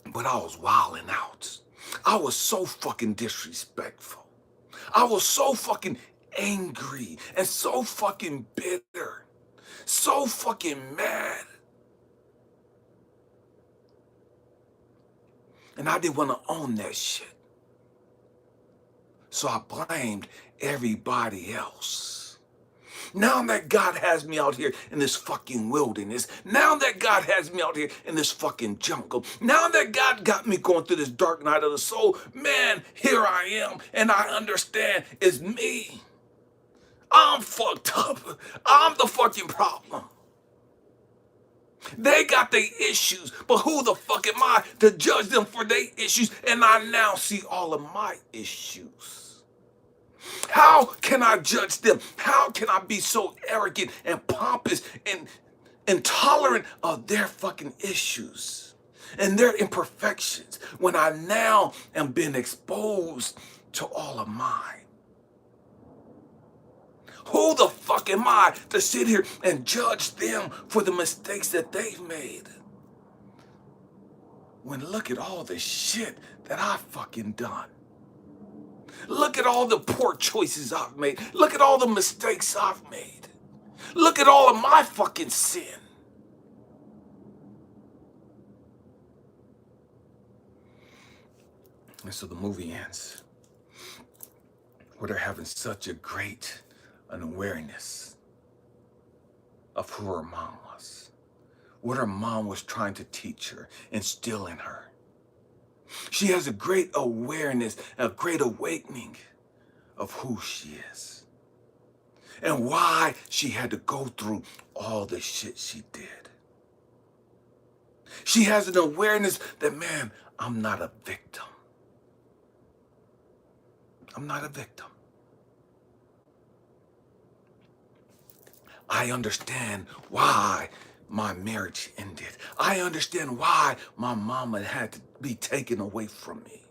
A: But I was wilding out. I was so fucking disrespectful. I was so fucking angry and so fucking bitter. So fucking mad. And I didn't want to own that shit. So I blamed everybody else. Now that God has me out here in this fucking wilderness, now that God has me out here in this fucking jungle, now that God got me going through this dark night of the soul, man, here I am, and I understand it's me. I'm fucked up. I'm the fucking problem. They got their issues, but who the fuck am I to judge them for their issues? And I now see all of my issues. How can I judge them? How can I be so arrogant and pompous and intolerant of their fucking issues and their imperfections when I now am being exposed to all of mine? Who the fuck am I to sit here and judge them for the mistakes that they've made? When look at all the shit that I've fucking done. Look at all the poor choices I've made. Look at all the mistakes I've made. Look at all of my fucking sin. And so the movie ends where they're having such a great an awareness of who her mom was, what her mom was trying to teach her, instill in her. She has a great awareness, a great awakening of who she is and why she had to go through all the shit she did. She has an awareness that, man, I'm not a victim. I'm not a victim. I understand why my marriage ended. I understand why my mama had to be taken away from me.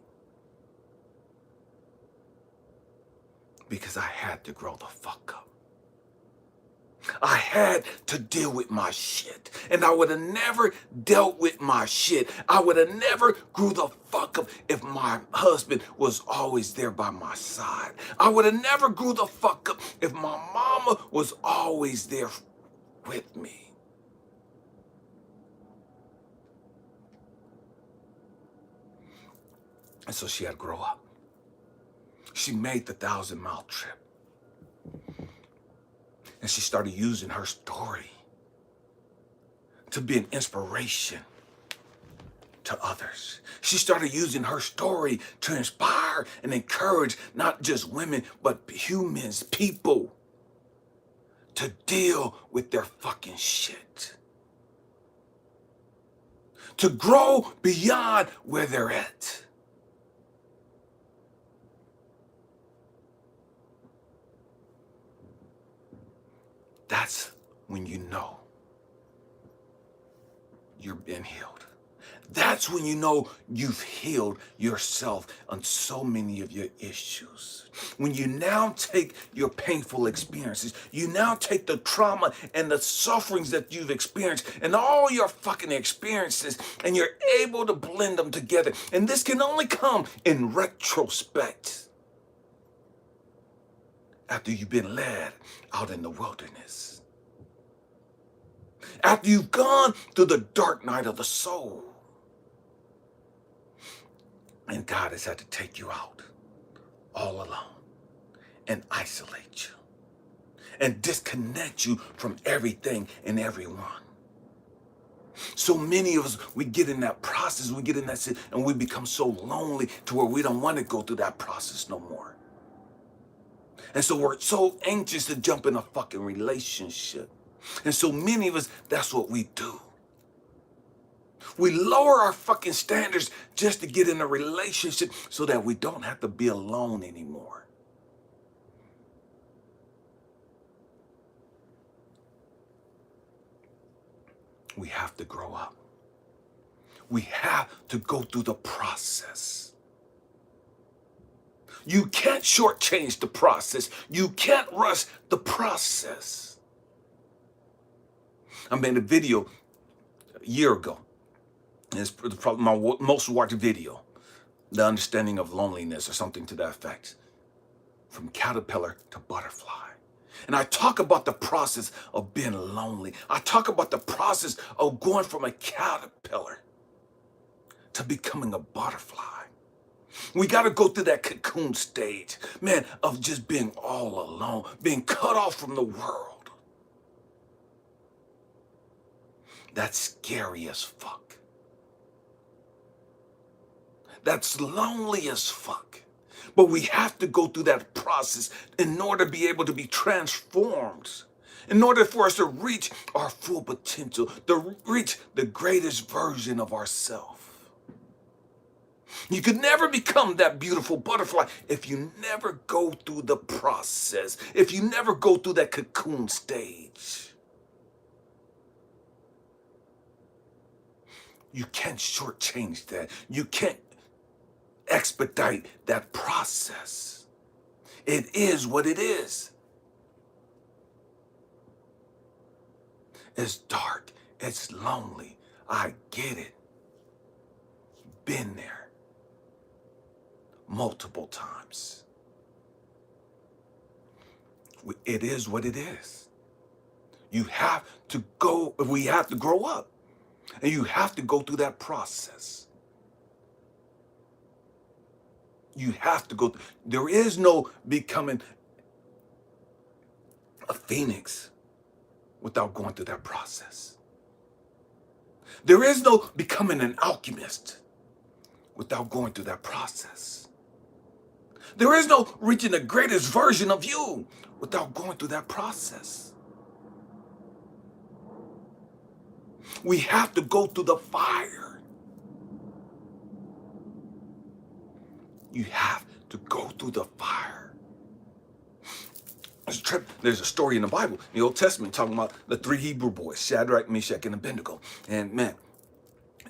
A: Because I had to grow the fuck up. I had to deal with my shit. And I would have never dealt with my shit. I would have never grew the fuck up if my husband was always there by my side. I would have never grew the fuck up if my mama was always there with me. And so she had to grow up. She made the 1,000-mile trip. And she started using her story to be an inspiration to others. She started using her story to inspire and encourage not just women, but humans, people, to deal with their fucking shit. To grow beyond where they're at. That's when you know you're being healed. That's when you know you've healed yourself on so many of your issues. When you now take your painful experiences, you now take the trauma and the sufferings that you've experienced and all your fucking experiences, and you're able to blend them together. And this can only come in retrospect. After you've been led out in the wilderness. After you've gone through the dark night of the soul. And God has had to take you out all alone and isolate you and disconnect you from everything and everyone. So many of us, we get in that process, we get in that shit, and we become so lonely to where we don't want to go through that process no more. And so we're so anxious to jump in a fucking relationship. And so many of us, that's what we do. We lower our fucking standards just to get in a relationship so that we don't have to be alone anymore. We have to grow up. We have to go through the process. You can't shortchange the process. You can't rush the process. I made a video a year ago. It's probably my most watched video. The Understanding of Loneliness or something to that effect. From caterpillar to butterfly. And I talk about the process of being lonely. I talk about the process of going from a caterpillar to becoming a butterfly. We got to go through that cocoon stage, man, of just being all alone, being cut off from the world. That's scary as fuck. That's lonely as fuck. But we have to go through that process in order to be able to be transformed. In order for us to reach our full potential, to reach the greatest version of ourselves. You could never become that beautiful butterfly if you never go through the process, if you never go through that cocoon stage. You can't shortchange that. You can't expedite that process. It is what it is. It's dark. It's lonely. I get it. Been there multiple times. It is what it is. You have to go, we have to grow up. And you have to go through that process. You have to go. There is no becoming a phoenix without going through that process. There is no becoming an alchemist without going through that process. There is no reaching the greatest version of you without going through that process. We have to go through the fire. You have to go through the fire. There's a story in the Bible, in the Old Testament, talking about the 3 Hebrew boys, Shadrach, Meshach, and Abednego. And man,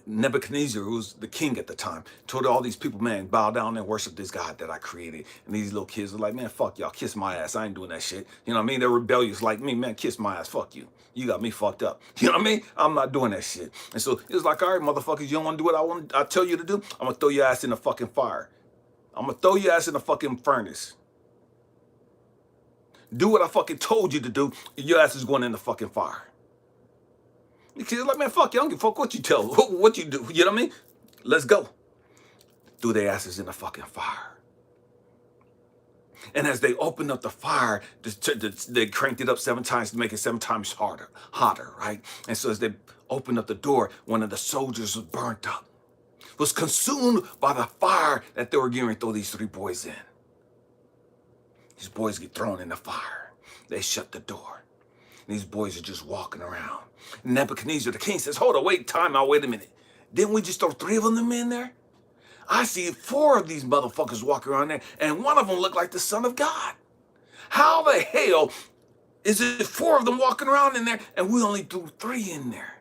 A: Nebuchadnezzar, who was the king at the time, told all these people, man, bow down and worship this God that I created. And these little kids were like, man, fuck y'all, kiss my ass. I ain't doing that shit. You know what I mean? They're rebellious like me, man, kiss my ass, fuck you. You got me fucked up. You know what I mean? I'm not doing that shit. And so it was like, all right, motherfuckers, you don't want to do what I tell you to do? I'm going to throw your ass in the fucking fire. I'm going to throw your ass in the fucking furnace. Do what I fucking told you to do. Your ass is going in the fucking fire. The kids like, man, fuck you. I don't give a fuck what you tell, what you do. You know what I mean? Let's go. Threw their asses in the fucking fire. And as they opened up the fire, they cranked it up 7 times to make it 7 times hotter, right? And so as they opened up the door, one of the soldiers was burnt up, was consumed by the fire that they were getting ready to throw these 3 boys in. These boys get thrown in the fire. They shut the door. These boys are just walking around. Nebuchadnezzar, the king, says, hold on, wait a minute. Didn't we just throw 3 of them in there? I see 4 of these motherfuckers walking around there, and one of them looked like the Son of God. How the hell is it 4 of them walking around in there, and we only threw 3 in there?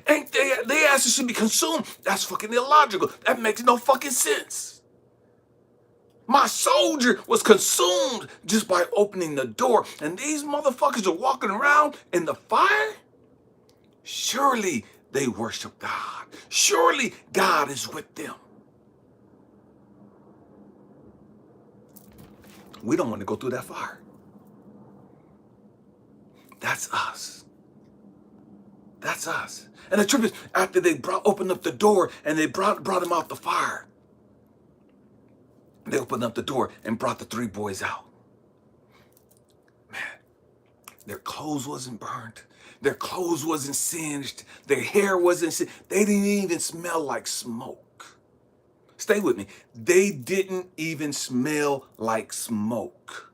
A: Ain't they asses should be consumed? That's fucking illogical. That makes no fucking sense. My soldier was consumed just by opening the door, and these motherfuckers are walking around in the fire? Surely they worship God. Surely God is with them. We don't want to go through that fire. That's us. That's us. And the truth is, after they opened up the door and they brought him out the fire, they opened up the door and brought the 3 boys out. Man, their clothes wasn't burnt. Their clothes wasn't singed. Their hair wasn't singed. They didn't even smell like smoke. Stay with me. They didn't even smell like smoke.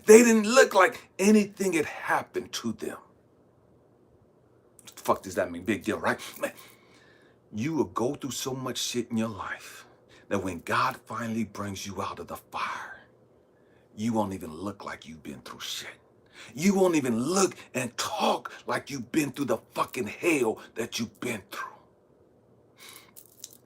A: They didn't look like anything had happened to them. What the fuck does that mean? Big deal, right? Man, you will go through so much shit in your life that when God finally brings you out of the fire, you won't even look like you've been through shit. You won't even look and talk like you've been through the fucking hell that you've been through.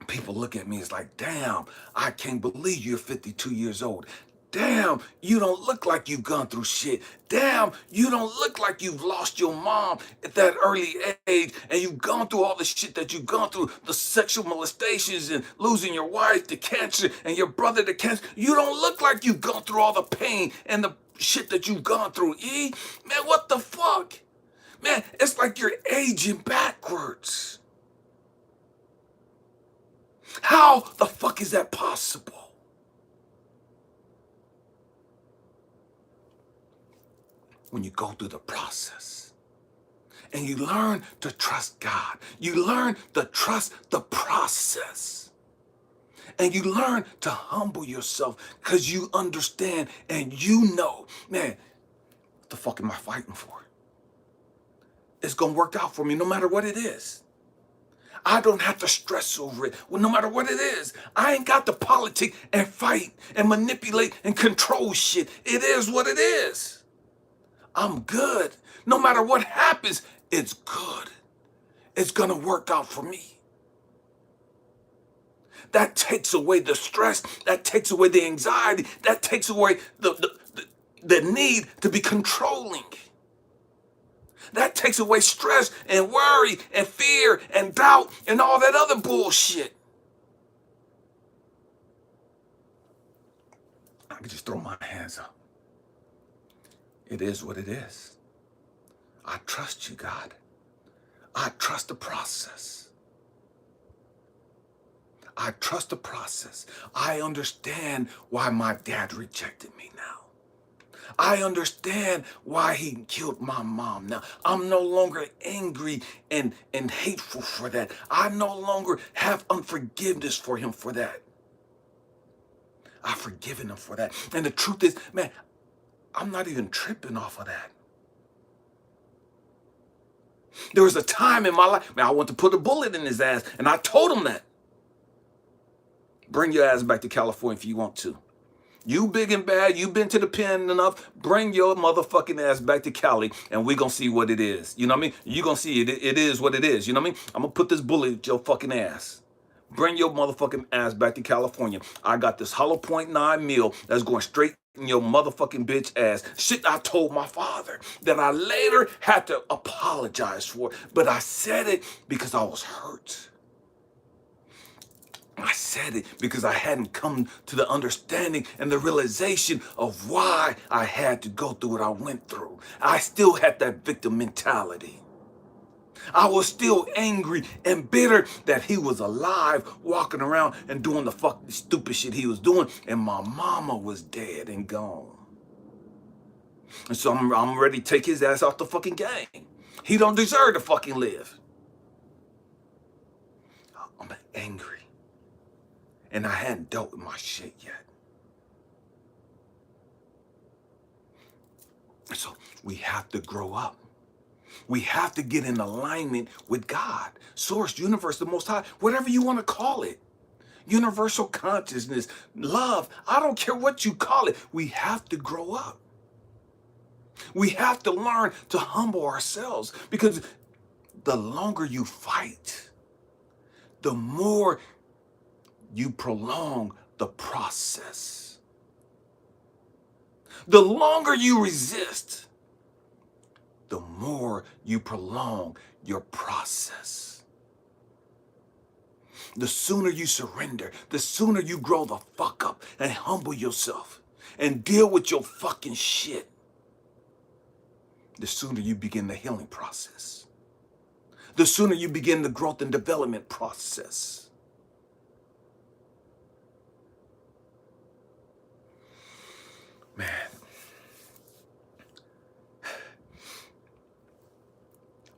A: People look at me, it's like, damn, I can't believe you're 52 years old. Damn, you don't look like you've gone through shit. Damn, you don't look like you've lost your mom at that early age and you've gone through all the shit that you've gone through, the sexual molestations and losing your wife to cancer and your brother to cancer. You don't look like you've gone through all the pain and the shit that you've gone through, E. Man, what the fuck? Man, it's like you're aging backwards. How the fuck is that possible? When you go through the process. And you learn to trust God. You learn to trust the process. And you learn to humble yourself because you understand and you know, man, what the fuck am I fighting for? It's going to work out for me no matter what it is. I don't have to stress over it. Well, no matter what it is, I ain't got to politic and fight and manipulate and control shit. It is what it is. I'm good. No matter what happens, it's good. It's going to work out for me. That takes away the stress. That takes away the anxiety. That takes away the need to be controlling. That takes away stress and worry and fear and doubt and all that other bullshit. I can just throw my hands up. It is what it is. I trust you, God. I trust the process. I trust the process. I understand why my dad rejected me now. I understand why he killed my mom now. I'm no longer angry and hateful for that. I no longer have unforgiveness for him for that. I've forgiven him for that. And the truth is, man, I'm not even tripping off of that. There was a time in my life, man, I want to put a bullet in his ass, and I told him that. Bring your ass back to California if you want to. You big and bad, you been to the pen enough, bring your motherfucking ass back to Cali and we gonna see what it is. You know what I mean? You gonna see it. It is what it is. You know what I mean? I'm gonna put this bullet at your fucking ass. Bring your motherfucking ass back to California. I got this hollow point 9 mil that's going straight in your motherfucking bitch ass. Shit I told my father that I later had to apologize for. But I said it because I was hurt. I said it because I hadn't come to the understanding and the realization of why I had to go through what I went through. I still had that victim mentality. I was still angry and bitter that he was alive, walking around and doing the fucking stupid shit he was doing, and my mama was dead and gone. And so I'm ready to take his ass off the fucking game. He don't deserve to fucking live. I'm angry. And I hadn't dealt with my shit yet. So we have to grow up. We have to get in alignment with God, Source, Universe, the Most High, whatever you want to call it. Universal consciousness, love, I don't care what you call it. We have to grow up. We have to learn to humble ourselves because the longer you fight, the more you prolong the process. The longer you resist, the more you prolong your process. The sooner you surrender, the sooner you grow the fuck up and humble yourself and deal with your fucking shit, the sooner you begin the healing process. The sooner you begin the growth and development process. Man,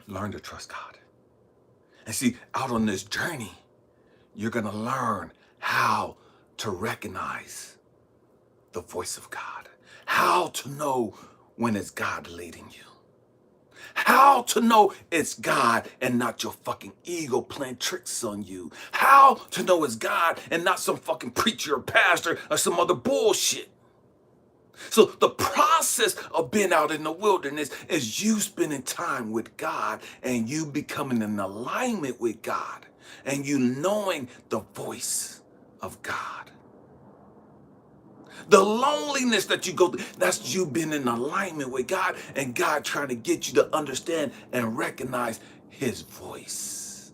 A: learn to trust God. And see, out on this journey, you're going to learn how to recognize the voice of God, how to know when it's God leading you, how to know it's God and not your fucking ego playing tricks on you, how to know it's God and not some fucking preacher or pastor or some other bullshit. So the process of being out in the wilderness is you spending time with God and you becoming in alignment with God and you knowing the voice of God. The loneliness that you go through, that's you being in alignment with God and God trying to get you to understand and recognize his voice.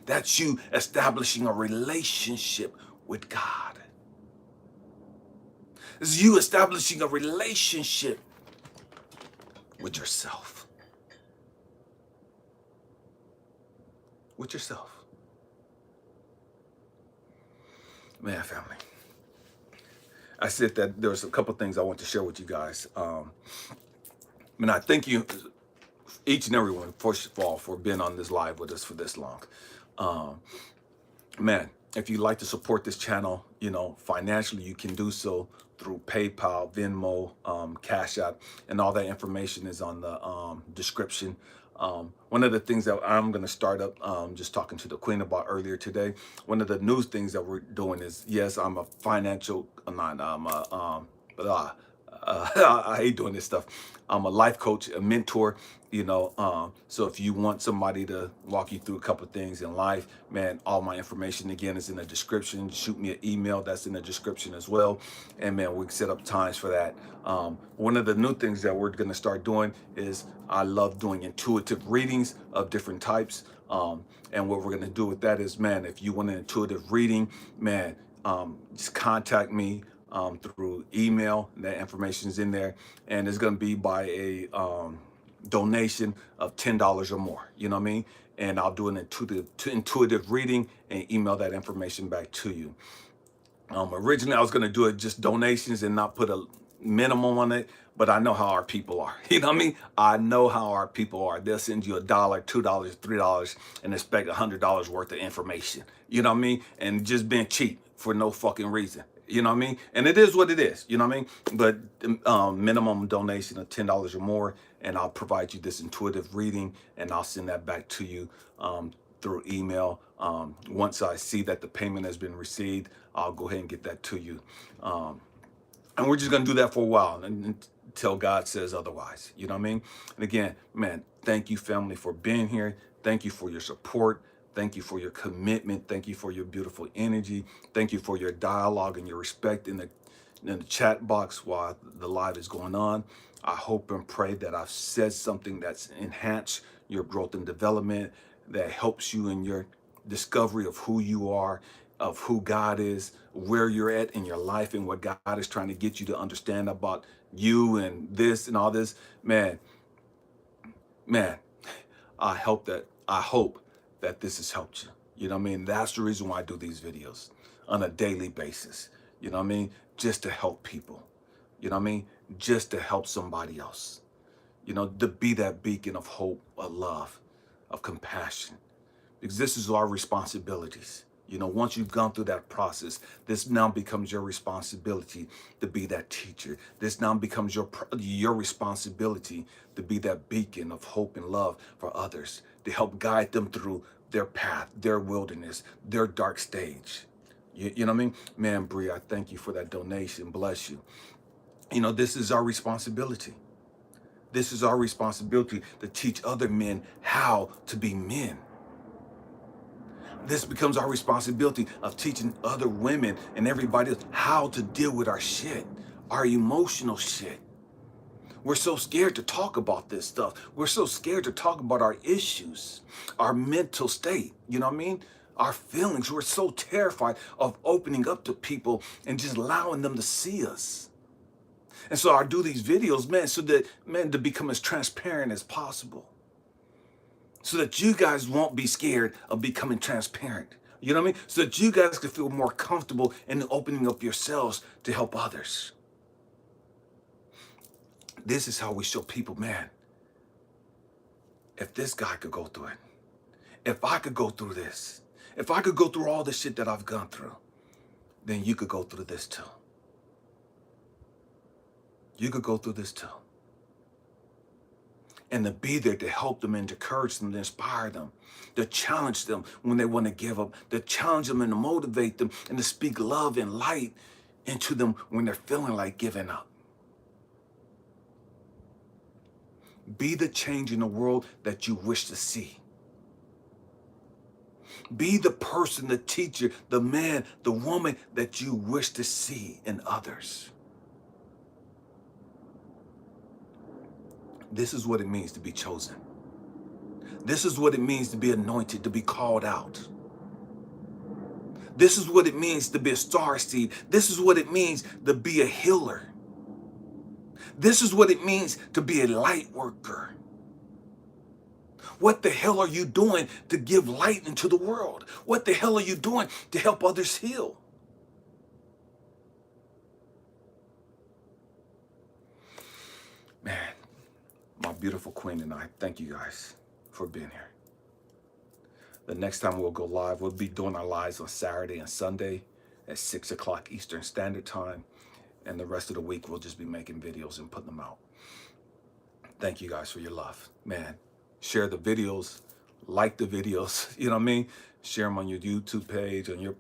A: That's you establishing a relationship with God. It's you establishing a relationship with yourself. With yourself. Man, family. I said that there was a couple things I want to share with you guys. I thank you each and every one, first of all, for being on this live with us for this long. Um, Man, if you'd like to support this channel, financially, you can do so through PayPal, Venmo, Cash App, and all that information is on the description. One of the things that I'm going to start up, just talking to the Queen about earlier today, one of the new things that we're doing is, yes, I'm a financial, not, I'm a, I hate doing this stuff. I'm a life coach, a mentor, so if you want somebody to walk you through a couple of things in life, man, all my information again is in the description. Shoot me an email, that's in the description as well. And man, we can set up times for that. One of the new things that we're going to start doing is I love doing intuitive readings of different types. And what we're going to do with that is, man, if you want an intuitive reading, man, just contact me through email. That information is in there, and it's going to be by a donation of $10 or more. You know what I mean? And I'll do an intuitive reading and email that information back to you. Originally, I was going to do it just donations and not put a minimum on it, but I know how our people are. You know what I mean? I know how our people are. They'll send you $1, $2, $3 and expect $100 worth of information. You know what I mean? And just being cheap for no fucking reason. You know what I mean? And it is what it is. You know what I mean? But minimum donation of $10 or more, and I'll provide you this intuitive reading, and I'll send that back to you through email. Once I see that the payment has been received, I'll go ahead and get that to you. And we're just going to do that for a while until God says otherwise. You know what I mean? And again, man, thank you, family, for being here. Thank you for your support. Thank you for your commitment. Thank you for your beautiful energy. Thank you for your dialogue and your respect in the chat box while the live is going on. I hope and pray that I've said something that's enhanced your growth and development, that helps you in your discovery of who you are, of who God is, where you're at in your life, and what God is trying to get you to understand about you and this and all this. Man, I hope that this has helped you. You know what I mean? That's the reason why I do these videos on a daily basis. You know what I mean? Just to help people. You know what I mean? Just to help somebody else. To be that beacon of hope, of love, of compassion. Because this is our responsibilities. Once you've gone through that process, this now becomes your responsibility to be that teacher. This now becomes your responsibility to be that beacon of hope and love for others, to help guide them through their path, their wilderness, their dark stage. You know what I mean? Man, Bree, I thank you for that donation. Bless you. This is our responsibility. This is our responsibility to teach other men how to be men. This becomes our responsibility of teaching other women and everybody else how to deal with our shit, our emotional shit. We're so scared to talk about this stuff. We're so scared to talk about our issues, our mental state, you know what I mean? Our feelings. We're so terrified of opening up to people and just allowing them to see us. And so I do these videos, man, so that, man, to become as transparent as possible. So that you guys won't be scared of becoming transparent. You know what I mean? So that you guys can feel more comfortable in opening up yourselves to help others. This is how we show people, man, if this guy could go through it, if I could go through this, if I could go through all the shit that I've gone through, then you could go through this too. You could go through this too. And to be there to help them and to encourage them, to inspire them, to challenge them when they want to give up, to challenge them and to motivate them, and to speak love and light into them when they're feeling like giving up. Be the change in the world that you wish to see. Be the person, the teacher, the man, the woman that you wish to see in others. This is what it means to be chosen. This is what it means to be anointed, to be called out. This is what it means to be a starseed. This is what it means to be a healer. This is what it means to be a light worker. What the hell are you doing to give light into the world? What the hell are you doing to help others heal? Man, my beautiful queen and I, thank you guys for being here. The next time we'll go live, we'll be doing our lives on Saturday and Sunday at 6 o'clock Eastern Standard Time. And the rest of the week, we'll just be making videos and putting them out. Thank you guys for your love. Man, share the videos, like the videos, you know what I mean? Share them on your YouTube page, on your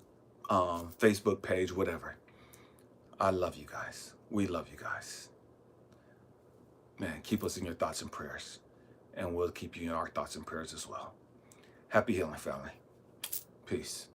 A: Facebook page, whatever. I love you guys. We love you guys. Man, keep us in your thoughts and prayers. And we'll keep you in our thoughts and prayers as well. Happy healing, family. Peace.